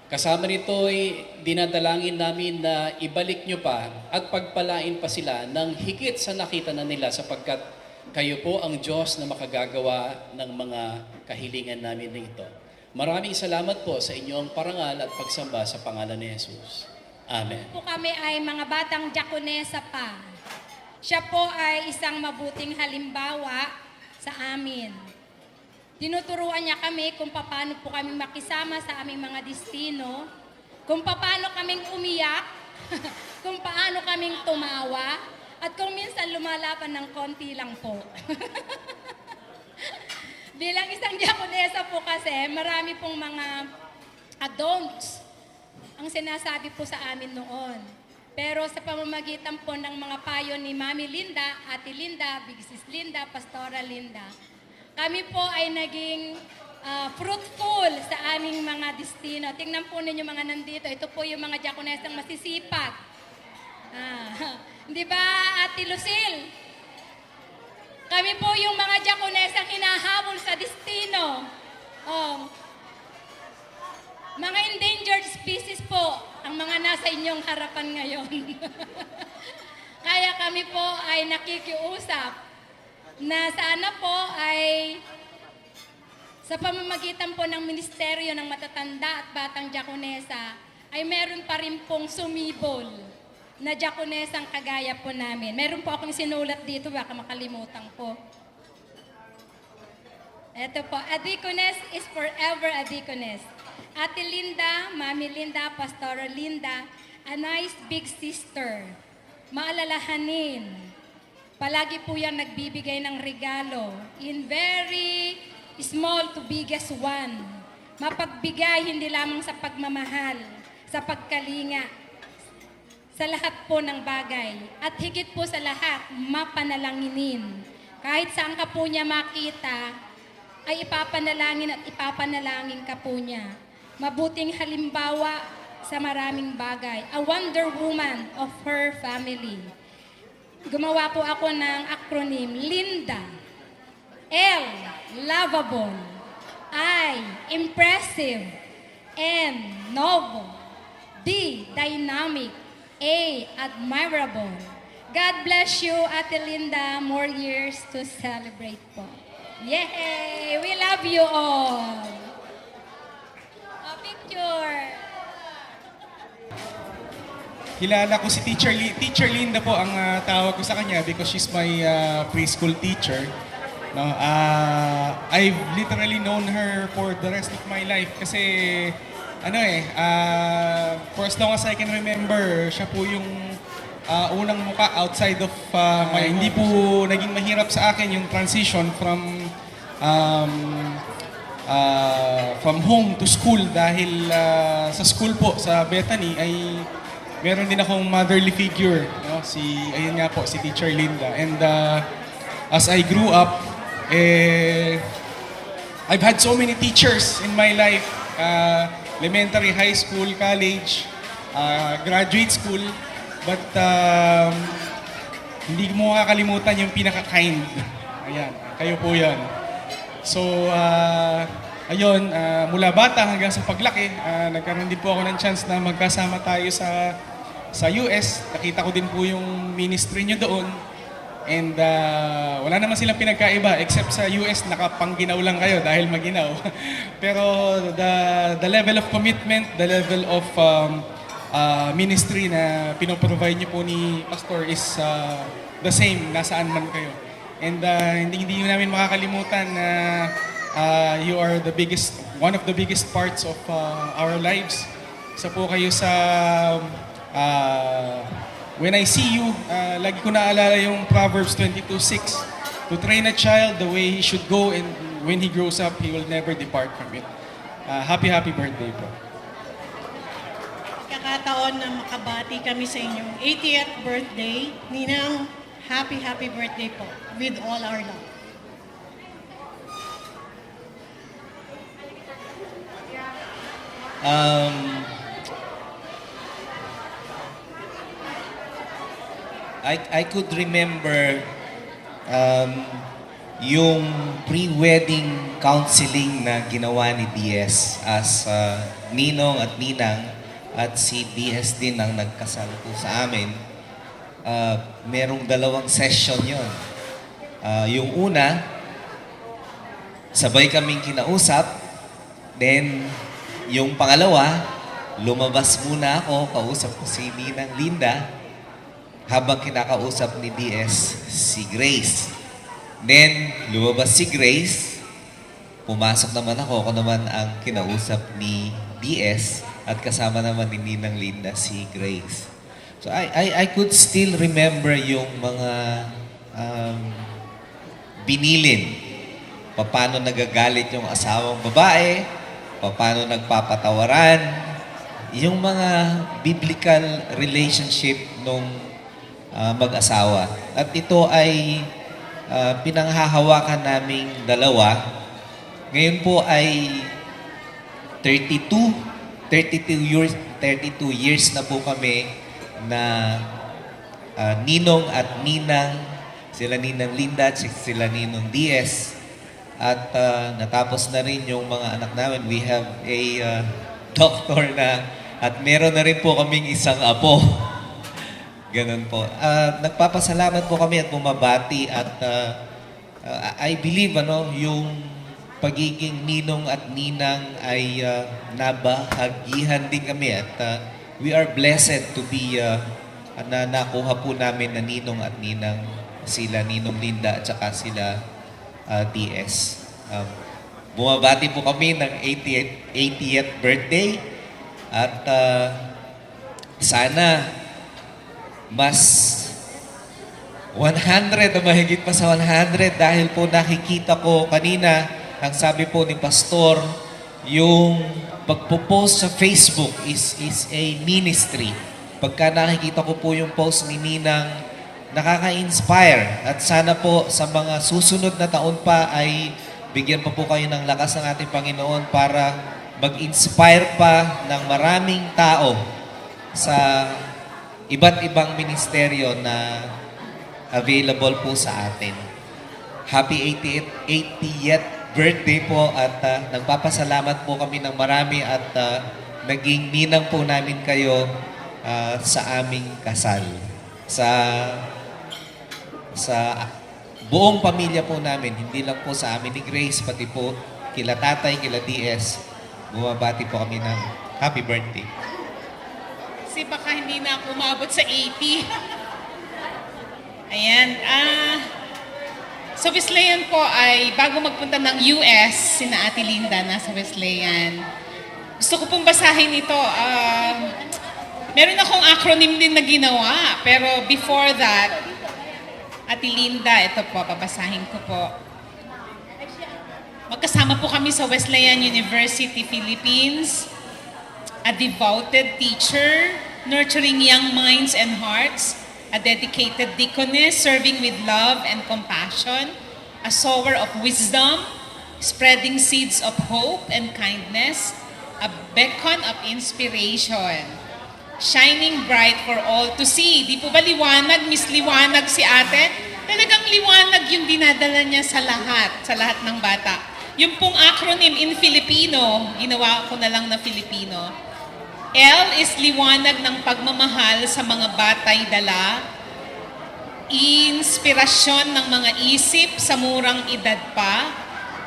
Kasama nito ay dinadalangin namin na ibalik nyo pa at pagpalain pa sila ng higit sa nakita na nila sapagkat kayo po ang Diyos na makagagawa ng mga kahilingan namin nito. Maraming salamat po sa inyong parangal at pagsamba sa pangalan ni Jesus. Amen. Po kami ay mga batang diakonesa pa. Siya po ay isang mabuting halimbawa sa amin. Tinuturuan niya kami kung paano po kami makisama sa aming mga destino, kung paano kaming umiyak, kung paano kaming tumawa, at kung minsan lumalaban ng konti lang po. Bilang isang diakonesa po kasi, marami pong mga don'ts ang sinasabi po sa amin noon. Pero sa pamamagitan po ng mga payo ni Mami Linda, Ate Linda, Big Sis Linda, Pastora Linda, kami po ay naging fruitful sa aming mga destino. Tingnan po ninyo mga nandito, ito po yung mga diakonesang masisipag. Di ba, Ate Lucille? Kami po yung mga diakonesang hinahabol sa destino. Mga endangered species po ang mga nasa inyong harapan ngayon. Kaya kami po ay nakikiusap na sana po ay sa pamamagitan po ng Ministeryo ng Matatanda at Batang Diakonesa ay meron pa rin pong sumibol na diakonesang kagaya po namin. Meron po akong sinulat dito, baka makalimutan po. Ito po, a deaconess is forever a deaconess. Ate Linda, Mami Linda, Pastora Linda, a nice big sister. Maalalahanin. Palagi po yan nagbibigay ng regalo. In very small to biggest one. Mapagbigay hindi lamang sa pagmamahal, sa pagkalinga, sa lahat po ng bagay. At higit po sa lahat, mapanalanginin. Kahit saan ka po niya makita, ay ipapanalangin at ipapanalangin ka po niya. Mabuting halimbawa sa maraming bagay. A wonder woman of her family. Gumawa po ako ng acronym, Linda. L, lovable. I, impressive. N, noble. D, dynamic. A, admirable. God bless you, Ate Linda. More years to celebrate po. Yay! We love you all. Picture. Kilala ko si Teacher Linda po ang tawag ko sa kanya because she's my preschool teacher. No, I've literally known her for the rest of my life kasi for as long as I can remember, siya po yung unang muka outside of my hindi po naging mahirap sa akin yung transition from home to school dahil sa school po sa Bethany ay meron din akong motherly figure, no? Ayun nga po, si Teacher Linda. And as I grew up, I've had so many teachers in my life, elementary, high school, college, graduate school, but hindi mo makakalimutan yung pinaka-kind. Ayan, kayo po yan. So, ayun, mula bata hanggang sa paglaki, nagkaroon din po ako ng chance na magkasama tayo sa US. Nakita ko din po yung ministry nyo doon. And wala naman silang pinagkaiba except sa US, nakapangginaw lang kayo dahil maginaw. Pero the level of commitment, the level of ministry na pinoprovide nyo po ni Pastor is the same, nasaan man kayo. And hindi namin makakalimutan na you are one of the biggest parts of our lives. Isa po kayo sa when I see you, lagi ko naalala yung Proverbs 22:6. To train a child the way he should go, and when he grows up, he will never depart from it. Happy birthday po. Kakataon na makabati kami sa inyong 80th birthday. Ninang, happy birthday po with all our love. I could remember yung pre-wedding counseling na ginawa ni DS as ninong at ninang at si DS din ang nagkasal po sa amin. Merong 2 session yon. Yung una, sabay kaming kinausap. Then, yung pangalawa, lumabas muna ako, kausap ko si Ninang Linda habang kinakausap ni DS si Grace. Then, lumabas si Grace, pumasok naman ako naman ang kinausap ni DS at kasama naman ni Ninang Linda si Grace. So, I could still remember yung mga binilin. Paano nagagalit yung asawang babae, paano nagpapatawaran, yung mga biblical relationship nung mag-asawa. At ito ay pinanghahawakan naming 2. Ngayon po ay 32 years na po kami na ninong at ninang, sila Ninang Linda at sila Ninong DS. At natapos na rin yung mga anak namin. We have a doctor na at meron na rin po kaming isang apo. Ganun po. Nagpapasalamat po kami at bumabati at I believe yung pagiging ninong at ninang ay nabahagihan din kami at we are blessed to be na nakuha po namin na ninong at ninang sila Ninong Linda at saka sila DS. Bumabati po kami ng 80th birthday at sana mas 100 o mahigit pa sa 100 dahil po nakikita ko kanina, ang sabi po ni Pastor, yung pagpo-post sa Facebook is a ministry. Pagka nakikita ko po yung post ni Ninang, nakaka-inspire at sana po sa mga susunod na taon pa ay bigyan pa po kayo ng lakas ng ating Panginoon para mag-inspire pa ng maraming tao sa iba't ibang ministeryo na available po sa atin. Happy 80th birthday po at nagpapasalamat po kami ng marami at naging ninang po namin kayo sa aming kasal. Sa buong pamilya po namin, hindi lang po sa amin ni Grace, pati po kila tatay, kila DS, bumabati po kami ng happy birthday. Kasi baka hindi na ako umabot sa 80. Ayan. Sa Wesleyan po ay bago magpunta ng US, sina Ate Linda nasa Wesleyan. Gusto ko pong basahin ito. Meron akong acronym din na ginawa. Pero before that, Ate Linda, ito po, babasahin ko po. Magkasama po kami sa Wesleyan University, Philippines. A devoted teacher, nurturing young minds and hearts. A dedicated deaconess, serving with love and compassion. A sower of wisdom, spreading seeds of hope and kindness. A beacon of inspiration. Shining bright for all to see. Di po ba liwanag, Miss Liwanag si ate? Talagang liwanag yung dinadala niya sa lahat ng bata. Yung pong acronym in Filipino, ginawa ko na lang na Filipino. L is liwanag ng pagmamahal sa mga batay dala. Inspirasyon ng mga isip sa murang edad pa.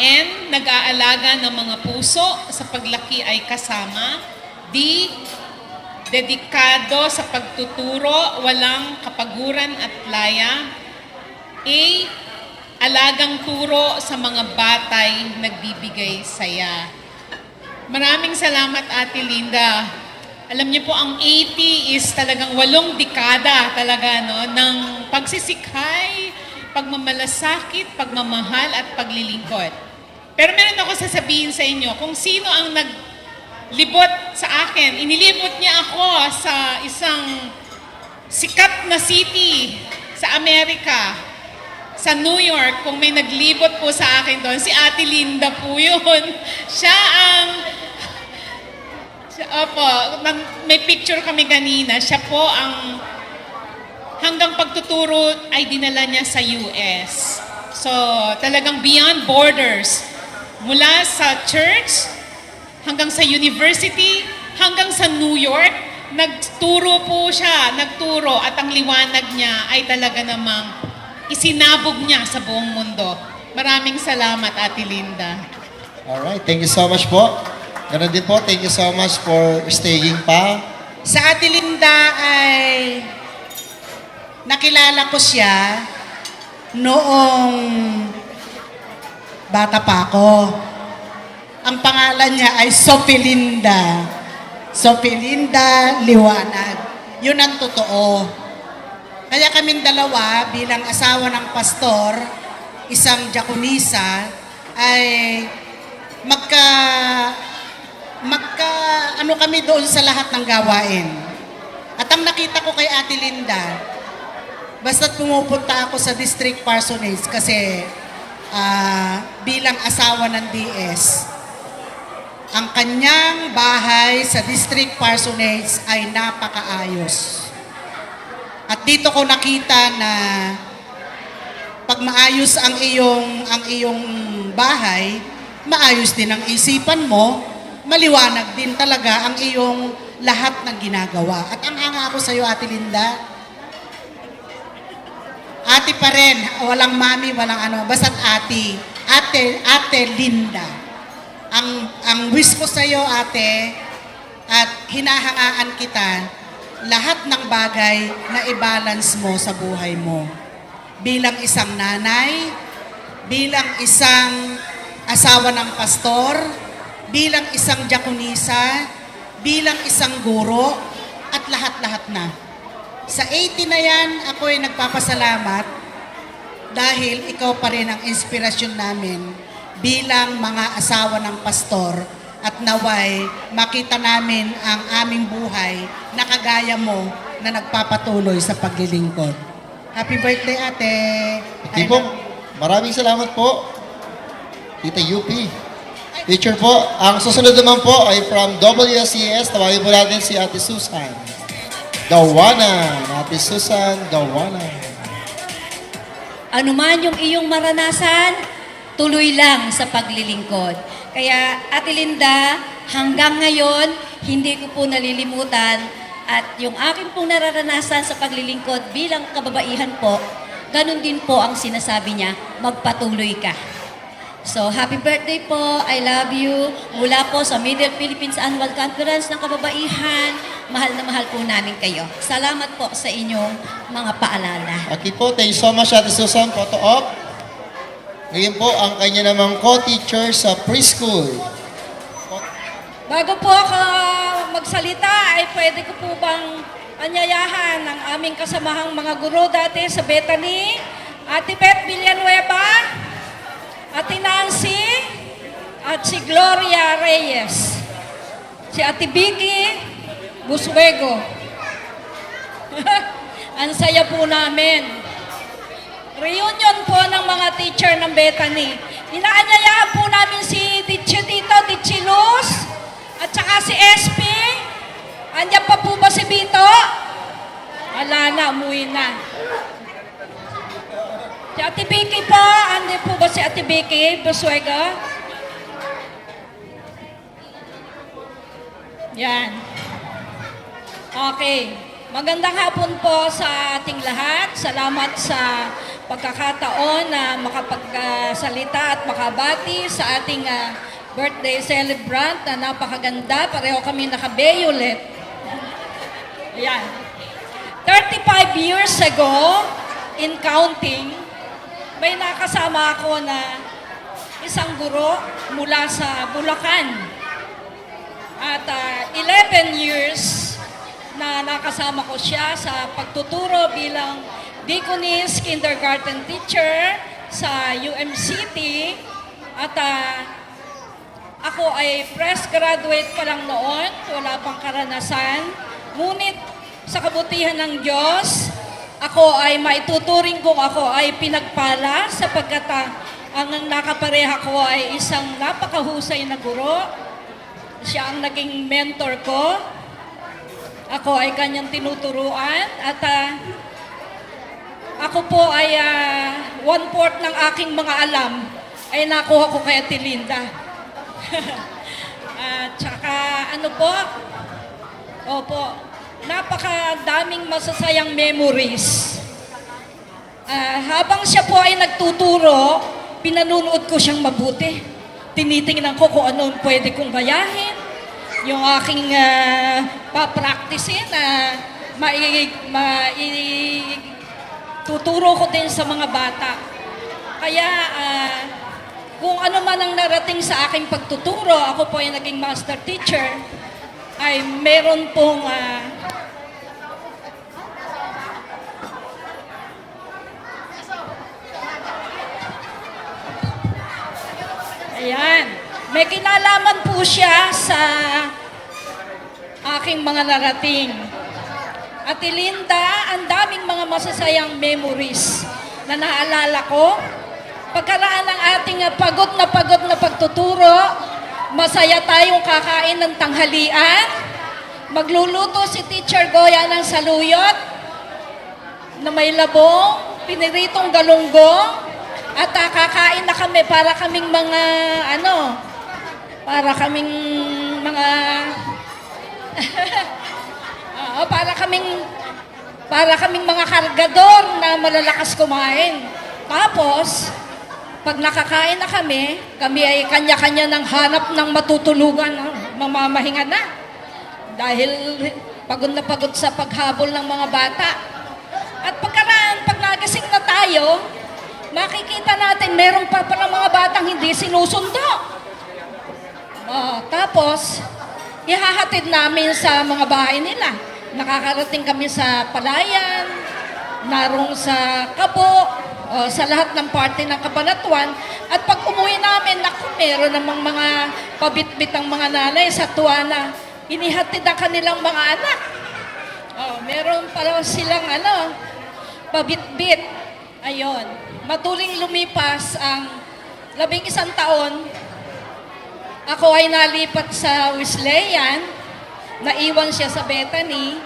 N, nag-aalaga ng mga puso sa paglaki ay kasama. D, dedikado sa pagtuturo, walang kapaguran at laya. A, alagang turo sa mga batay, nagbibigay saya. Maraming salamat, Ate Linda. Alam niyo po, ang 80 is talagang 8 dekada talaga, no, ng pagsisikhay, pagmamalasakit, pagmamahal at paglilingkod. Pero meron ako sasabihin sa inyo, kung sino ang naglibot sa akin, inilibot niya ako sa isang sikat na city sa Amerika, sa New York. Kung may naglibot po sa akin doon, si Ate Linda po yun. Siya ang... Opo, may picture kami kanina. Siya po ang hanggang pagtuturo ay dinala niya sa US. So, talagang beyond borders. Mula sa church, hanggang sa university, hanggang sa New York, nagturo po siya, at ang liwanag niya ay talaga namang isinabog niya sa buong mundo. Maraming salamat, Ate Linda. Alright, thank you so much po. Ganun din po, thank you so much for staying pa. Sa Ate Linda ay nakilala ko siya noong bata pa ako. Ang pangalan niya ay Sophie Linda. Sophie Linda Liwanag. Yun ang totoo. Kaya kaming dalawa bilang asawa ng pastor, isang diakonisa, ay ano kami doon sa lahat ng gawain. At ang nakita ko kay Ate Linda, basta't pumupunta ako sa district parsonage kasi bilang asawa ng DS, ang kanyang bahay sa district parsonage ay napakaayos. At dito ko nakita na pag maayos ang iyong bahay, maayos din ang isipan mo, maliwanag din talaga ang iyong lahat ng ginagawa. At ang hanga ako sa iyo, Ate Linda, ate pa rin, walang mami, walang ano, basta't ate Linda. Ang wish ko sa iyo, ate, at hinahangaan kita, lahat ng bagay na i-balance mo sa buhay mo. Bilang isang nanay, bilang isang asawa ng pastor, bilang isang diakonisa, bilang isang guro, at lahat-lahat na. Sa 80 na yan, ako ay nagpapasalamat dahil ikaw pa rin ang inspirasyon namin bilang mga asawa ng pastor at naway makita namin ang aming buhay na kagaya mo na nagpapatuloy sa paglilingkod. Happy birthday, ate! Tipo, maraming salamat po, Tita UP. Teacher po, ang susunod naman po ay from WSCS. Tawagin po natin si Ate Susan Gawana. Ate Susan Gawana. Ano man yung iyong maranasan, tuloy lang sa paglilingkod. Kaya, Ate Linda, hanggang ngayon, hindi ko po nalilimutan at yung aking pong nararanasan sa paglilingkod bilang kababaihan po, ganun din po ang sinasabi niya, magpatuloy ka. So, happy birthday po. I love you. Mula po sa Middle Philippines Annual Conference ng Kababaihan, mahal na mahal po namin kayo. Salamat po sa inyong mga paalala. Okay po, thank you so much, Ate Susan. Photo op. Ngayon po, ang kanya namang co-teacher sa preschool. Bago po ako magsalita, ay pwede ko po bang anyayahan ang aming kasamahang mga guro dati sa Bethany, Ate Beth Villanueva, Ate Nancy, at si Gloria Reyes, si Ate Vicky Buswego. Ang saya po namin. Reunion po ng mga teacher ng Bethany. Inaanyayahan po namin si Teacher dito, Teacher Luz, at saka si SP. Andiyan pa po ba si Bito? Wala na, umuwi na. Si Ate Vicky po, andiyan po ba si Ate Vicky Buswego? Yan. Okay. Magandang hapon po sa ating lahat. Salamat sa pagkakataon na makapagsalita at makabati sa ating birthday celebrant na napakaganda. Pareho kami naka-violet. Ayan. 35 years ago, in counting, may nakasama ako na isang guro mula sa Bulacan. At 11 years na nakasama ko siya sa pagtuturo bilang Deaconess Kindergarten Teacher sa UMCT. At ako ay fresh graduate pa lang noon, wala pang karanasan. Ngunit sa kabutihan ng Diyos, ako ay maituturing kung ako ay pinagpala sapagkat ang nakapareha ko ay isang napakahusay na guro. Siya ang naging mentor ko. Ako ay kanyang tinuturuan at ako po ay 1/4 ng aking mga alam ay nakuha ko kay Ate Linda. At saka ano po, opo, napakadaming masasayang memories. Habang siya po ay nagtuturo, pinanunood ko siyang mabuti. Tinitingnan ko kung ano pwede kong gayahin. Yung aking papracticein na tuturo ko din sa mga bata. Kaya kung ano man ang narating sa aking pagtuturo, ako po ay naging master teacher, ay meron pong ayan, may kinalaman po siya sa aking mga narating. Ate Linda, ang daming mga masasayang memories na naalala ko. Pagkaraan ng ating pagod na pagtuturo, masaya tayong kakain ng tanghalian. Magluluto si Teacher Goya ng saluyot na may labong, piniritong galunggong, at kakain na kami para kaming mga para kaming mga kargador na malalakas kumain. Tapos, pag nakakain na kami ay kanya-kanya ng hanap ng matutulugan, mamamahinga na. Dahil pagod na pagod sa paghabol ng mga bata. At pag nagising na tayo, makikita natin meron pa pala mga batang hindi sinusundo. Tapos, ihahatid namin sa mga bahay nila. Nakakarating kami sa Palayan, narong sa Kabo, sa lahat ng parte ng Cabanatuan. At pag umuwi namin, meron namang mga pabitbit ang mga nanay sa tuwa na inihatid ang kanilang mga anak. Meron pala silang pabitbit. Ayon. Matuling lumipas ang 11 taon, ako ay nalipat sa Wesleyan, naiwan siya sa Bethany,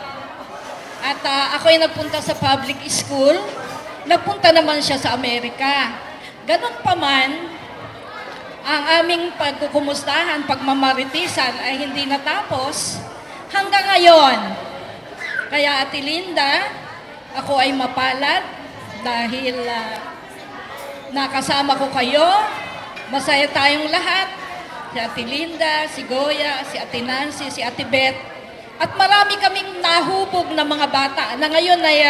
at ako ay nagpunta sa public school, nagpunta naman siya sa Amerika. Ganun pa man, ang aming pagkukumustahan, pagmamaritisan ay hindi natapos hanggang ngayon. Kaya Ate Linda, ako ay mapalad dahil nakasama ko kayo. Masaya tayong lahat. Si Ate Linda, si Goya, si Ate Nancy, si Ate Beth. At marami kaming nahubog na mga bata na ngayon ay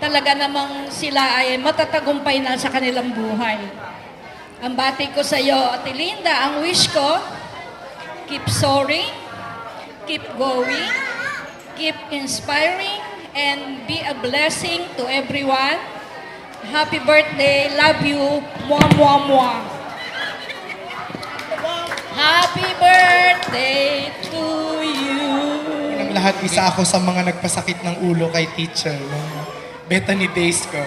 talaga namang sila ay matatagumpay na sa kanilang buhay. Ang bati ko sa iyo, Ate Linda, ang wish ko, keep soaring, keep going, keep inspiring, and be a blessing to everyone. Happy birthday. Love you. Mwah, mwah, mwah. Happy birthday to you. Unang lahat, isa ako sa mga nagpasakit ng ulo kay teacher nung Bethany days ko.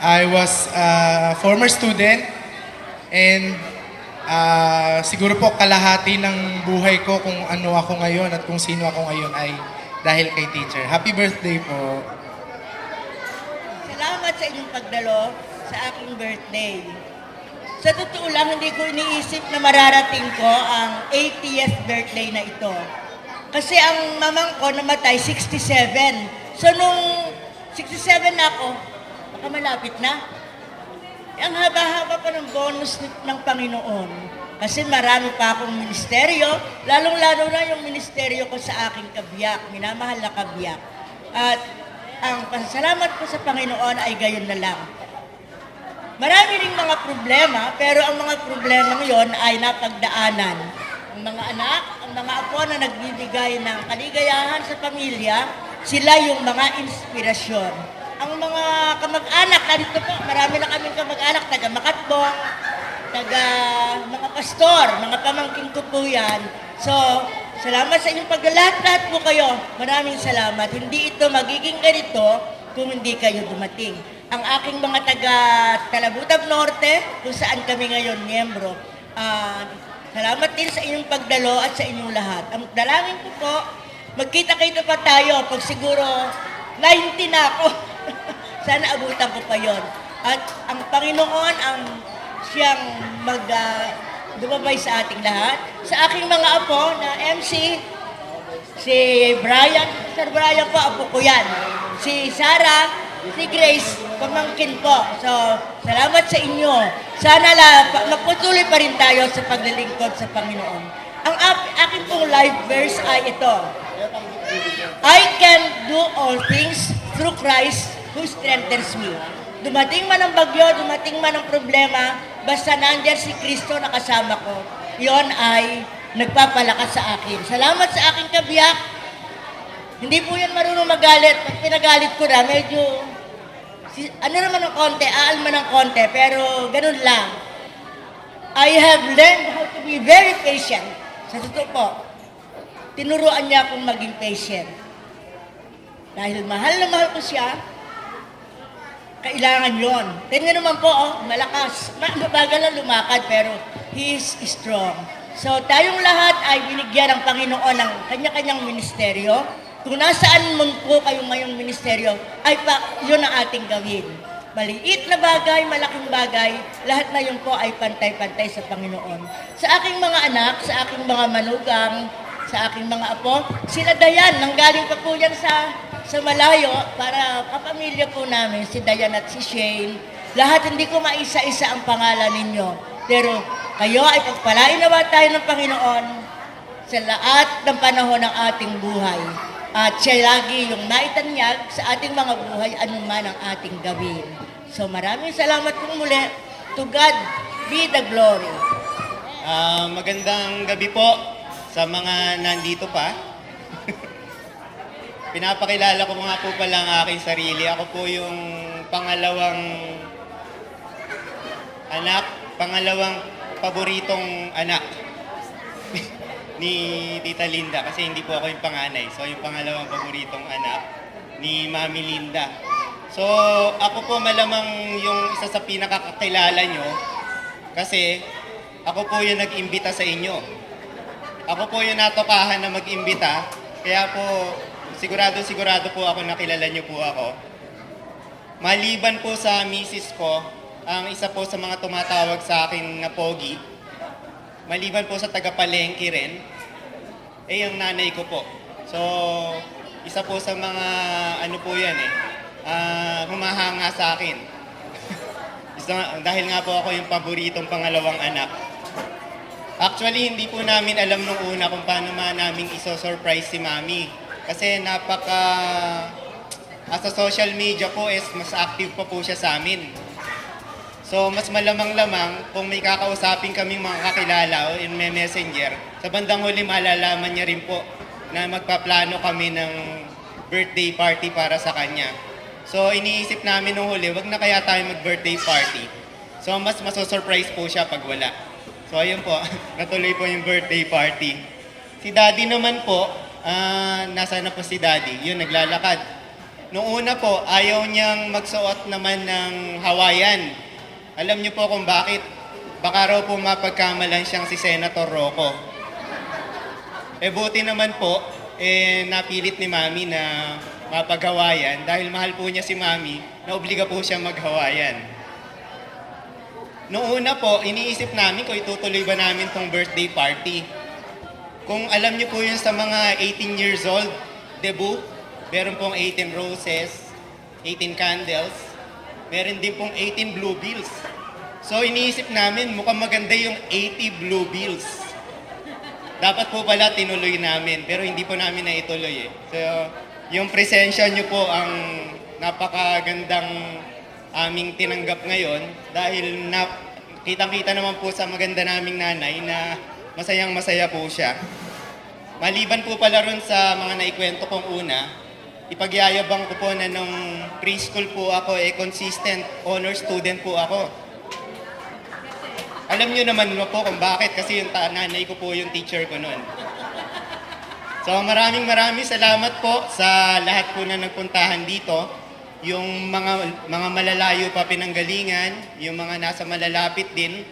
I was a former student and siguro po kalahati ng buhay ko kung ano ako ngayon at kung sino ako ngayon ay dahil kay teacher. Happy birthday po. Salamat sa inyong pagdalo sa aking birthday. Sa totoo lang, hindi ko iniisip na mararating ko ang 80th birthday na ito. Kasi ang mamang ko namatay 67. So nung 67 na ako, baka malapit na. Ang haba-haba pa ng bonus ng Panginoon. Kasi marami pa akong ministeryo, lalong-lalo na yung ministeryo ko sa aking kabiyak, minamahal na kabiyak. At ang pasasalamat ko sa Panginoon ay gayon na lang. Marami ring mga problema, pero ang mga problema ngayon ay napagdaanan. Ang mga anak, ang mga apo na nagbibigay ng kaligayahan sa pamilya, sila yung mga inspirasyon. Ang mga kamag-anak, narito po, marami na kaming kamag-anak, taga Makatbo, taga mga pastor, mga pamangkin ko po yan. So, salamat sa inyong paglalat-lahat po kayo. Maraming salamat. Hindi ito magiging ganito kung hindi kayo dumating. Ang aking mga taga Talabutab Norte, kung saan kami ngayon miyembro, salamat din sa inyong pagdalo at sa inyong lahat. Ang dalangin ko po, magkita-kita pa tayo pag siguro 90 na ako. sana abutan ko pa yon. At ang Panginoon ang siyang gumabay sa ating lahat. Sa aking mga apo na MC, si Brian, Sir Brian po, apo ko yan. Si Sarah, si Grace, pamangkin po. So, salamat sa inyo. Sana magpatuloy pa rin tayo sa paglilingkod sa Panginoon. Ang akin pong life verse ay ito. I can do all things through Christ who strengthens me. Dumating man ang bagyo, dumating man ang problema, basta nandiyan si Kristo na kasama ko, yon ay nagpapalakas sa akin. Salamat sa aking kabiyak. Hindi po yan marunong magalit. Pag pinagalit ko na, medyo, ano naman ng konti, aalma ng konti, pero ganun lang. I have learned how to be very patient. Sa totoo po, tinuruan niya akong maging patient. Dahil mahal na mahal ko siya, kailangan yon. Tingnan naman po, malakas. Mabagal na lumakad, pero he is strong. So, tayong lahat ay binigyan ng Panginoon ng kanya-kanyang ministeryo. Kung nasaan man po kayong mayong ministeryo, ay yun ang ating gawin. Maliit na bagay, malaking bagay, lahat na yun po ay pantay-pantay sa Panginoon. Sa aking mga anak, sa aking mga manugang, sa aking mga apo, sila Dayan, nanggaling pa po yan sa malayo para kapamilya po namin, si Dayan at si Shane. Lahat hindi ko maisa-isa ang pangalan ninyo. Pero kayo ay pagpalain nawa tayo ng Panginoon sa lahat ng panahon ng ating buhay. At siya lagi yung naitanyag sa ating mga buhay, anuman ang ating gawin. So maraming salamat po muli. To God be the glory. Magandang gabi po sa mga nandito pa. Pinapakilala ko nga po pala ang aking sarili. Ako po yung pangalawang paboritong anak ni Tita Linda kasi hindi po ako yung panganay. So yung pangalawang paboritong anak ni Mami Linda. So ako po malamang yung isa sa pinakakakilala nyo kasi ako po yung nag-imbita sa inyo. Ako po yung natokahan na mag-imbita. Kaya po sigurado po ako nakilala nyo po ako. Maliban po sa misis ko, ang isa po sa mga tumatawag sa akin na pogi, maliban po sa taga-palengke rin, yung nanay ko po. So, isa po sa mga, humahanga sa akin. Dahil nga po ako yung paboritong pangalawang anak. Actually, hindi po namin alam nung una kung paano namin iso-surprise si Mami. Kasi sa social media po mas active pa po siya sa amin. So, mas malamang-lamang kung may kakausapin kaming mga kakilala o in messenger, sa bandang huli malalaman niya rin po na magpaplano kami ng birthday party para sa kanya. So, iniisip namin nung huli, wag na kaya tayo mag-birthday party. So, mas masosurprise po siya pag wala. So, ayun po, natuloy po yung birthday party. Si Daddy naman po, nasaan na po si Daddy? Yun, naglalakad. Noong una po, ayaw niyang magsuot naman ng Hawaiian. Alam niyo po kung bakit? Baka raw po mapagkamalan siyang si Senator Rocco. Buti naman po, napilit ni Mami na mapag-Hawaiian dahil mahal po niya si Mami, naobliga po siya mag-Hawaiian. Noong una po, iniisip namin kung itutuloy ba namin tong birthday party. Kung alam niyo po yun sa mga 18 years old, debut, meron pong 18 roses, 18 candles, meron din pong 18 blue bills. So iniisip namin, mukhang maganda yung 80 blue bills. Dapat po pala tinuloy namin, pero hindi po namin naituloy eh. So yung presensya nyo po ang napakagandang aming tinanggap ngayon dahil kitang-kita naman po sa maganda naming nanay na masayang-masaya po siya. Maliban po pala ron sa mga naikwento kong una, ipagyayabang ko po na nung preschool po ako, consistent honor student po ako. Alam nyo naman po kung bakit, kasi yung nanay ko po yung teacher ko noon. So maraming salamat po sa lahat po na nagpuntahan dito. Yung mga malalayo pa pinanggalingan, yung mga nasa malalapit din.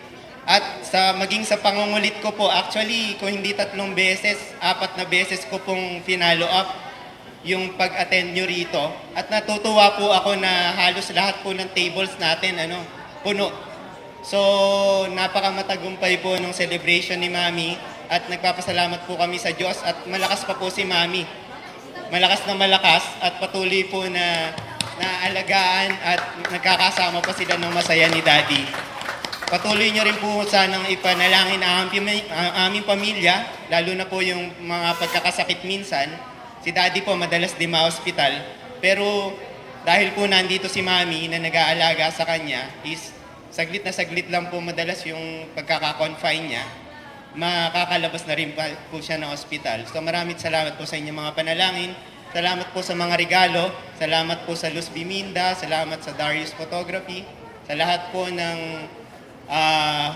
At maging sa pangungulit ko po, actually, kung hindi 3 beses, 4 na beses ko pong finalo up yung pag-attend nyo rito. At natutuwa po ako na halos lahat po ng tables natin puno. So, napakamatagumpay po ng celebration ni Mami at nagpapasalamat po kami sa Diyos at malakas pa po si Mami. Malakas na malakas at patuloy po na naalagaan at nagkakasama pa sila ng masaya ni Daddy. Patuloy nyo rin po sanang ipanalangin ang aming pamilya, lalo na po yung mga pagkakasakit minsan. Si Daddy po madalas di ma-hospital, pero dahil po nandito si Mami na nag-aalaga sa kanya, is saglit na saglit lang po madalas yung pagkaka-confine niya, makakalabas na rin po siya ng hospital. So maraming salamat po sa inyong mga panalangin, salamat po sa mga regalo, salamat po sa Luz Biminda, salamat sa Darius Photography, sa lahat po ng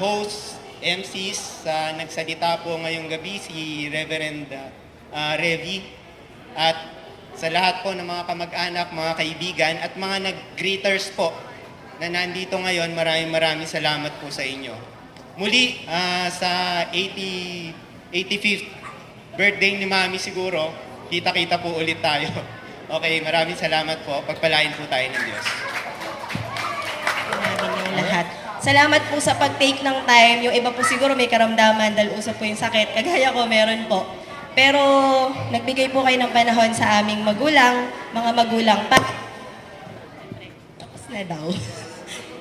hosts, MCs, nagsalita po ngayong gabi, si Reverend Revi, at sa lahat po ng mga kamag-anak, mga kaibigan, at mga nag-greeters po na nandito ngayon, maraming salamat po sa inyo. Muli, sa 85th birthday ni Mami siguro, kita-kita po ulit tayo. Okay, maraming salamat po. Pagpalain po tayo ng Diyos. Lahat. Salamat po sa pag-take ng time. Yung iba po siguro may karamdaman dahil usap po yung sakit. Kagaya ko, meron po. Pero nagbigay po kayo ng panahon sa aming magulang, mga magulang pa. Tapos na daw.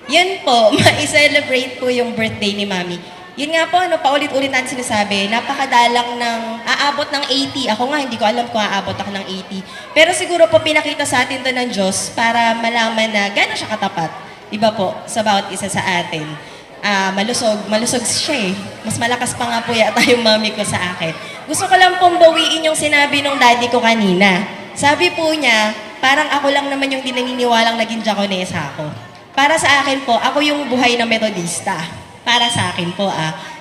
Yan po, ma-celebrate po yung birthday ni Mami. Yun nga po, paulit-ulit natin sinasabi, napakadalang ng aabot ng 80. Ako nga, hindi ko alam kung aabot ako ng 80. Pero siguro po pinakita sa atin to ng Diyos para malaman na gano'n siya katapat. Iba po, sa bawat isa sa atin. Malusog siya eh. Mas malakas pa nga po yata yung mami ko sa akin. Gusto ko lang pong bawiin yung sinabi nung daddy ko kanina. Sabi po niya, parang ako lang naman yung dinaniniwalang naging diakonesa ako. Para sa akin po, ako yung buhay na metodista. Para sa akin po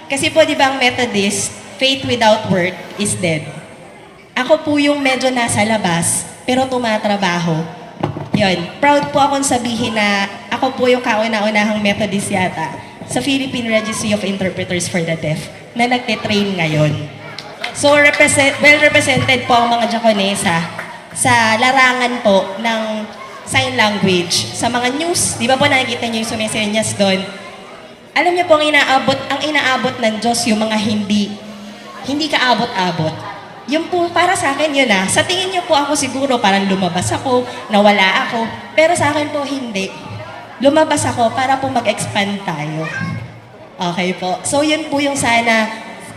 Kasi po di ba ang Methodist, faith without work is dead. Ako po yung medyo nasa labas, pero tumatrabaho. Yun, proud po akong sabihin na ako po yung kauna-unahang Methodist yata sa Philippine Registry of Interpreters for the Deaf na nagte-train ngayon. So, well represented po ang mga diakonesa sa larangan po ng sign language. Sa mga news, di ba po nakikita niyo yung sumesenyas doon? Alam niyo po, ang inaabot ng Diyos yung mga hindi kaabot-abot. Yung po, para sa akin yun Sa tingin niyo po ako siguro parang lumabas ako, nawala ako. Pero sa akin po hindi. Lumabas ako para po mag-expand tayo. Okay po. So yun po yung sana,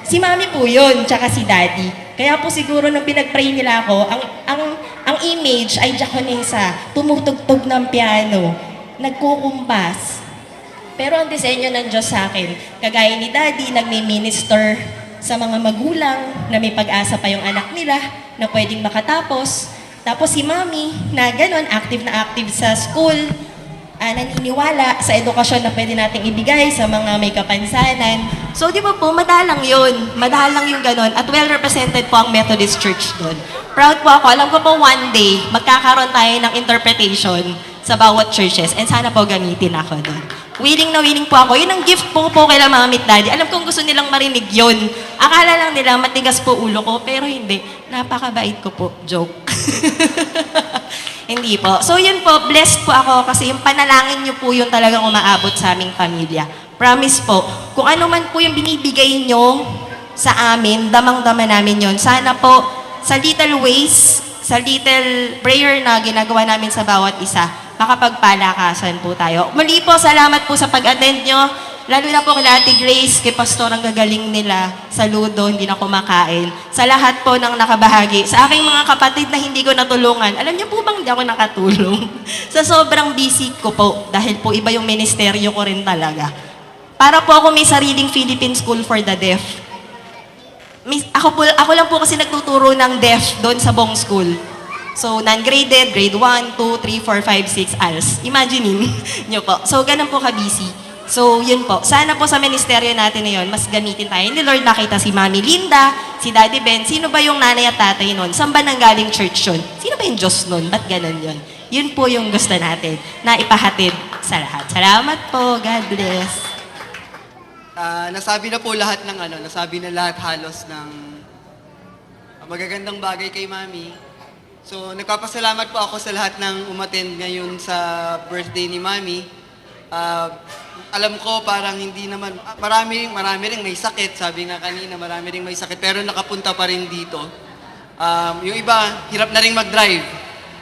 si Mami po yun, tsaka si Daddy. Kaya po siguro nung pinag-pray nila ako, ang image ay diakonesa, tumutugtog ng piano, nagkukumpas. Pero ang disenyo ng Diyos sa akin, kagaya ni Daddy, nagmi-minister sa mga magulang na may pag-asa pa yung anak nila na pwedeng makatapos. Tapos si Mami, na gano'n, active na active sa school, naniniwala sa edukasyon na pwede nating ibigay sa mga may kapansanan. So, di ba po, madalang yun. Madalang yung ganon. At well represented po ang Methodist Church doon. Proud po ako. Alam ko po one day, magkakaroon tayo ng interpretation sa bawat churches. And sana po gamitin ako doon. Willing na willing po ako. Yun ang gift po kay Mami at Daddy. Alam kong gusto nilang marinig yun. Akala lang nila matigas po ulo ko, pero hindi. Napakabait ko po. Joke. Hindi po. So yun po, blessed po ako kasi yung panalangin niyo po yung talagang umaabot sa aming pamilya. Promise po, kung ano man po yung binibigay niyo sa amin, damang-dama namin yun. Sana po, sa little ways, sa little prayer na ginagawa namin sa bawat isa, makapagpalakasan po tayo. Muli po, salamat po sa pag-attend nyo. Lalo na po kay Ate Grace, kay Pastor, ang gagaling nila sa Ludo, hindi na kumakain. Sa lahat po ng nakabahagi. Sa aking mga kapatid na hindi ko natulungan, alam niyo po bang hindi ako nakatulong? Sa sobrang busy ko po, dahil po iba yung ministeryo ko rin talaga. Para po ako may sariling Philippine School for the Deaf. Ako lang po kasi nagtuturo ng deaf doon sa Bong School. So, non-graded, grade 1, 2, 3, 4, 5, 6, ALS. Imaginein nyo po. So, ganun po ka-busy. So, yun po. Sana po sa ministeryo natin na yun, mas gamitin tayo. Ni Lord nakita si Mami Linda, si Daddy Ben. Sino ba yung nanay at tatay nun? Saan ba nanggaling church yun? Sino ba yung Diyos nun? Ba't ganun yun? Yun po yung gusto natin na ipahatid sa lahat. Salamat po. God bless. Nasabi na po lahat ng nasabi na lahat halos ng magagandang bagay kay Mami. So, nagpapasalamat po ako sa lahat ng umattend ngayon sa birthday ni Mami. Alam ko parang hindi naman, marami rin may sakit. Sabi nga kanina, marami rin may sakit. Pero nakapunta pa rin dito. Yung iba, hirap na rin mag-drive.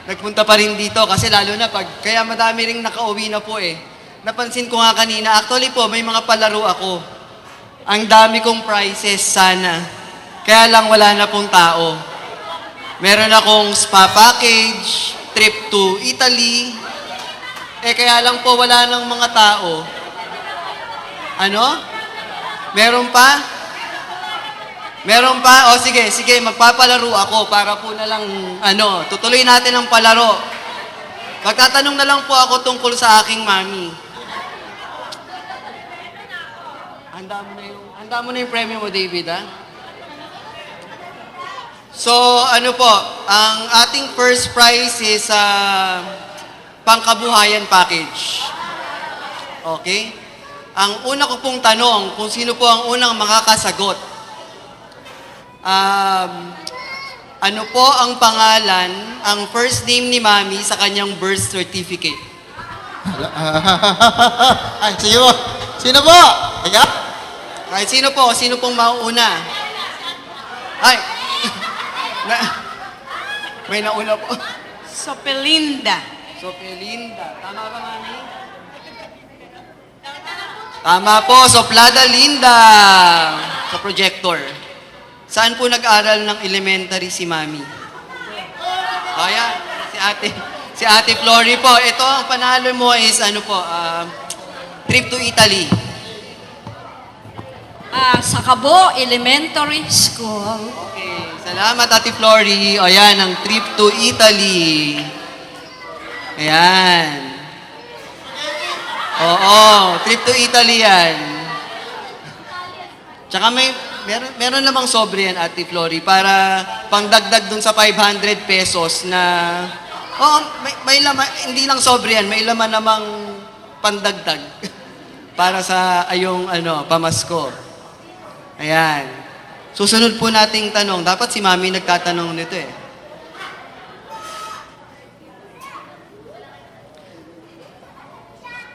Nagpunta pa rin dito kasi lalo na kaya madami rin nakauwi na po eh. Napansin ko nga kanina, actually po, may mga palaro ako. Ang dami kong prizes sana. Kaya lang wala na pong tao. Meron akong spa package, trip to Italy. Kaya lang po wala ng mga tao. Ano? Meron pa? Meron pa? O sige, magpapalaro ako para po na lang, tutuloy natin ang palaro. Magtatanong na lang po ako tungkol sa aking mami. Handa mo na yung premyo mo, David, ha? So, ang ating first prize is pangkabuhayan package. Okay? Ang una ko pong tanong, kung sino po ang unang makakasagot. Ano po ang pangalan, ang first name ni Mami sa kanyang birth certificate? Ay, sino po? Ika? Kahit sino pong mauuna? Ay, may nauna po. Sopelinda. Sopelinda. Tama ba, Mami? Tama po, Soplada Linda. Sa projector. Saan po nag-aral ng elementary si Mami? Ayan, si Ate Flory po. Ito, ang panalo mo is trip to Italy. Sa Cabo Elementary School. Okay, salamat Ate Flory. O yan, ang trip to Italy. Ayan. Oo, trip to Italy yan. Tsaka meron namang sobre yan, Ate Flory, para pangdagdag dun sa 500 pesos na, may laman, hindi lang sobre yan, may laman namang pandagdag para sa pamasko. Ayan. Susunod po nating tanong. Dapat si Mami nagtatanong nito eh.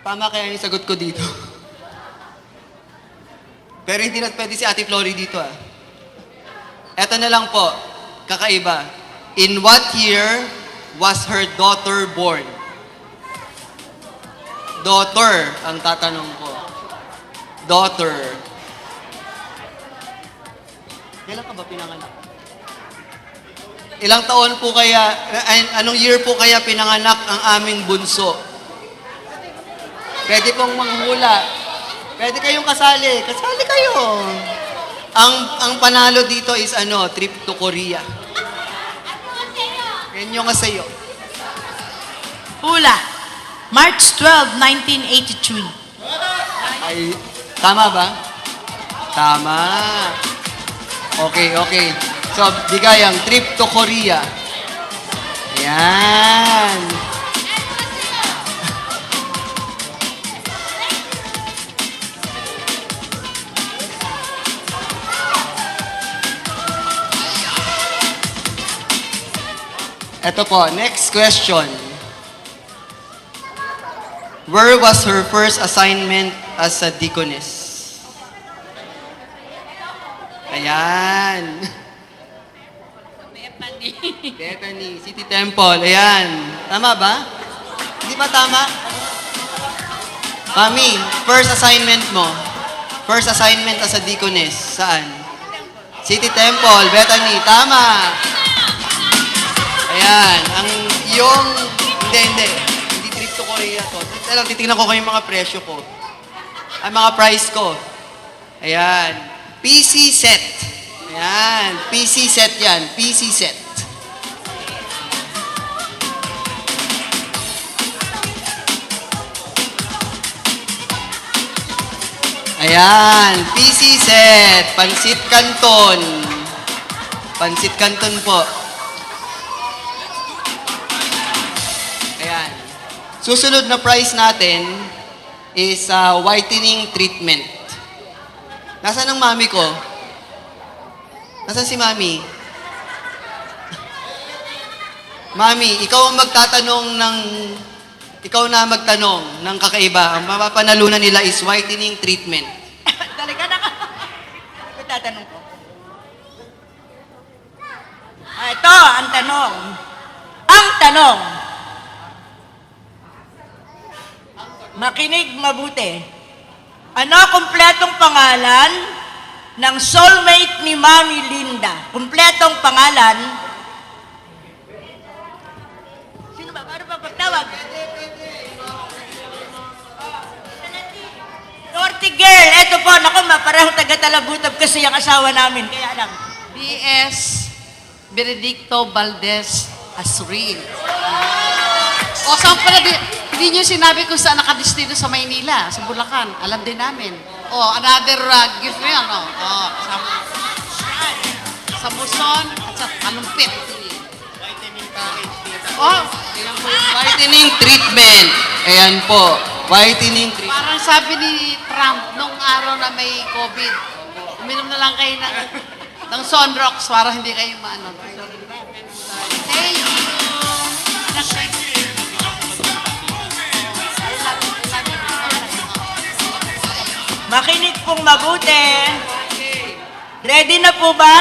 Tama kaya yung sagot ko dito? Pero hindi na pwede si Ate Flory dito ah. Eto na lang po. Kakaiba. In what year was her daughter born? Daughter ang tatanong ko. Daughter. Kailan ka ba pinanganak? Ilang taon po kaya, anong year po kaya pinanganak ang aming bunso? Pwede pong manghula. Pwede kayong kasali. Kasali kayo. Ang panalo dito is trip to Korea. Yan yung kasayo. Hula. March 12, 1983. Ay, tama ba? Tama. Okay. So, bigay ang trip to Korea. Ayan. Ito po, next question. Where was her first assignment as a deaconess? Ayan. Bethany, City Temple. Ayan. Tama ba? Hindi ba tama? Mami, first assignment mo. First assignment as a deaconess. Saan? City Temple. Bethany, tama. Ayan. Hindi trip to Korea to. Titignan ko yung mga presyo ko. Ang mga price ko. Ayan. PC set. Ayan. PC set yan. PC set. Ayan. PC set. Pansit Canton. Pansit Canton po. Ayan. Susunod na price natin is whitening treatment. Nasaan ang mami ko? Nasaan si mami? Mami, ikaw na magtanong ng kakaiba. Ang mapapanalunan nila is whitening treatment. Talaga na ka. Ano tatanong ko? Ito, ang tanong. Makinig mabuti. Ano kumpletong pangalan ng soulmate ni Mami Linda? Kumpletong pangalan. Sino ba? Paano ba pagtawag? Norty girl. Ito po, naku, parang taga-Talabutab kasi ang asawa namin. Kaya lang. B.S. Benedicto Valdez Asril. O, saan pala, hindi nyo sinabi kung saan nakadistino sa Maynila, sa Bulacan. Alam din namin. O, another gift mo yan, o. Sa Buson at sa Kalumpit. Oh, Whitening treatment. Ayan po. Whitening treatment. parang sabi ni Trump nung araw na may COVID, uminom na lang kayo ng Sonrox para hindi kayo maano. Thank you. Makinig pong mabuti. Ready na po ba?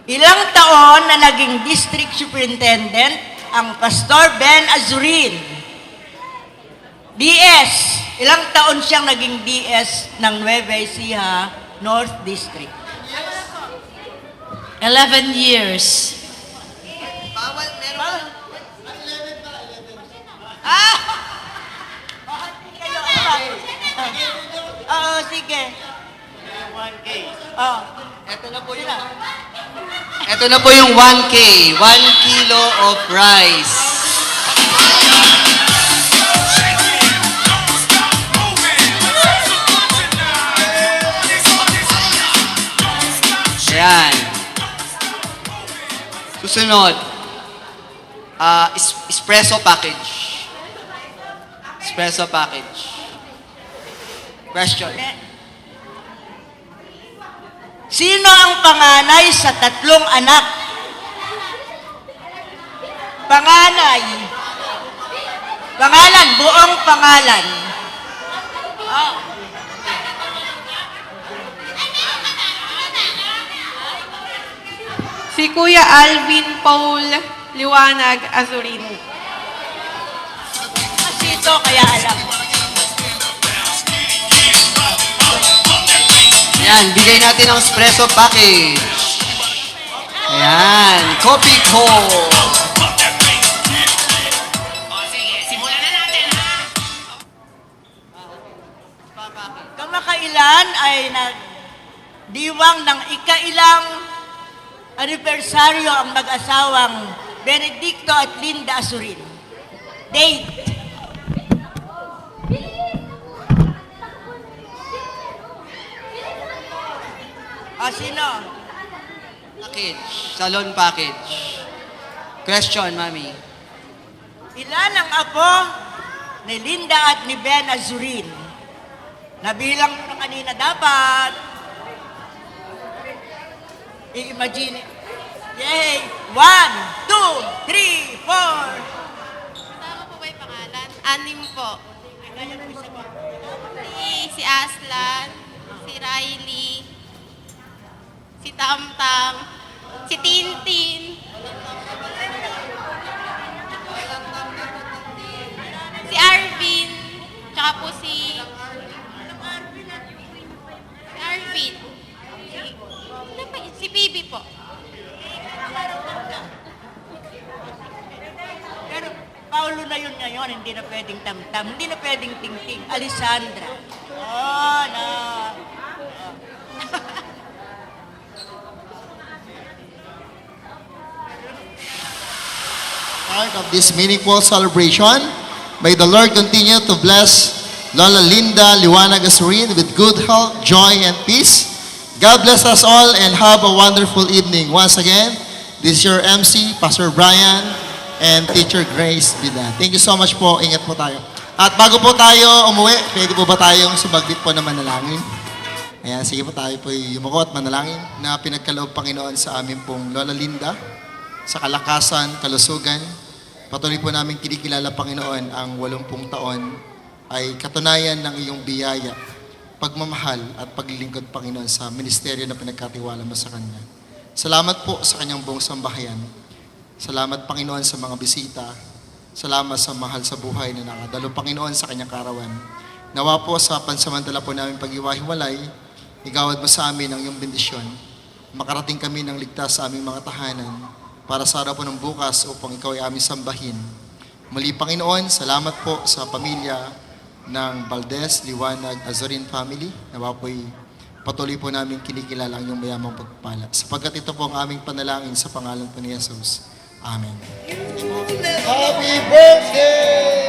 Ilang taon na naging district superintendent ang Pastor Ben Azurin? DS. Ilang taon siyang naging DS ng Nueva Ecija North District? 11 years. Oo, sige. 1K. Oh. Ito na po yung 1K. 1 kilo of rice. Ayan. Susunod. Espresso package. Espresso package. Question. Sino ang panganay sa 3 anak? Panganay. Pangalan, buong pangalan. Oh. Si Kuya Alvin Paul Liwanag Azurin. Kasi ito, kaya alam. Ayan, bigay natin ang espresso package. Ayan, Coffee Co. Kamakailan ay nagdiwang ng ikailang anibersaryo ang mag-asawang Benedicto at Linda Azurin. Date. Sino? Package. Salon package. Question, Mami. Ilan ang apo ni Linda at ni Ben Azurin? Nabilang ko na kanina dapat. I-imagine. Yay! 1, 2, 3, 4. Tama po ba yung pangalan? 6 po. Si Aslan, si Riley, si Tamtam, si Tintin, si Arvin, tsaka po si Arvin, si Bibi po. Pero Paulo na yun ngayon, hindi na pwedeng Tamtam, hindi na pwedeng Tingting, Alessandra. Oh, no. Part of this meaningful celebration, may the Lord continue to bless Lola Linda Liwanag Azurin with good health, joy, and peace. God bless us all and have a wonderful evening. Once again, this is your MC, Pastor Brian, and Teacher Grace Bida. Thank you so much po. Ingat po tayo. At bago po tayo umuwi, pwede po ba tayong sumaglit po na manalangin? Ayan, sige po tayo po yumuko at manalangin na pinagkaloob Panginoon sa amin pong Lola Linda sa kalakasan, kalusugan. Patuloy po namin kinikilala, Panginoon, ang 80 taon ay katunayan ng iyong biyaya, pagmamahal at paglilingkod, Panginoon, sa ministeryo na pinagkatiwala mo sa Kanya. Salamat po sa Kanyang buong sambahayan. Salamat, Panginoon, sa mga bisita. Salamat sa mahal sa buhay na nakadalo, Panginoon, sa Kanyang karawan. Nawa po sa pansamantala po namin pag-iwahiwalay, igawad mo sa amin ang iyong bendisyon. Makarating kami ng ligtas sa aming mga tahanan para sa araw po ng bukas upang ikaw ay aming sambahin. Muli, Panginoon, salamat po sa pamilya ng Valdez, Liwanag, Azorin family. Nawa po'y patuloy po namin kinikilala ang iyong mayamang pagpapala. Sapagkat ito po ang aming panalangin sa pangalan po ni Jesus. Amen. Happy birthday!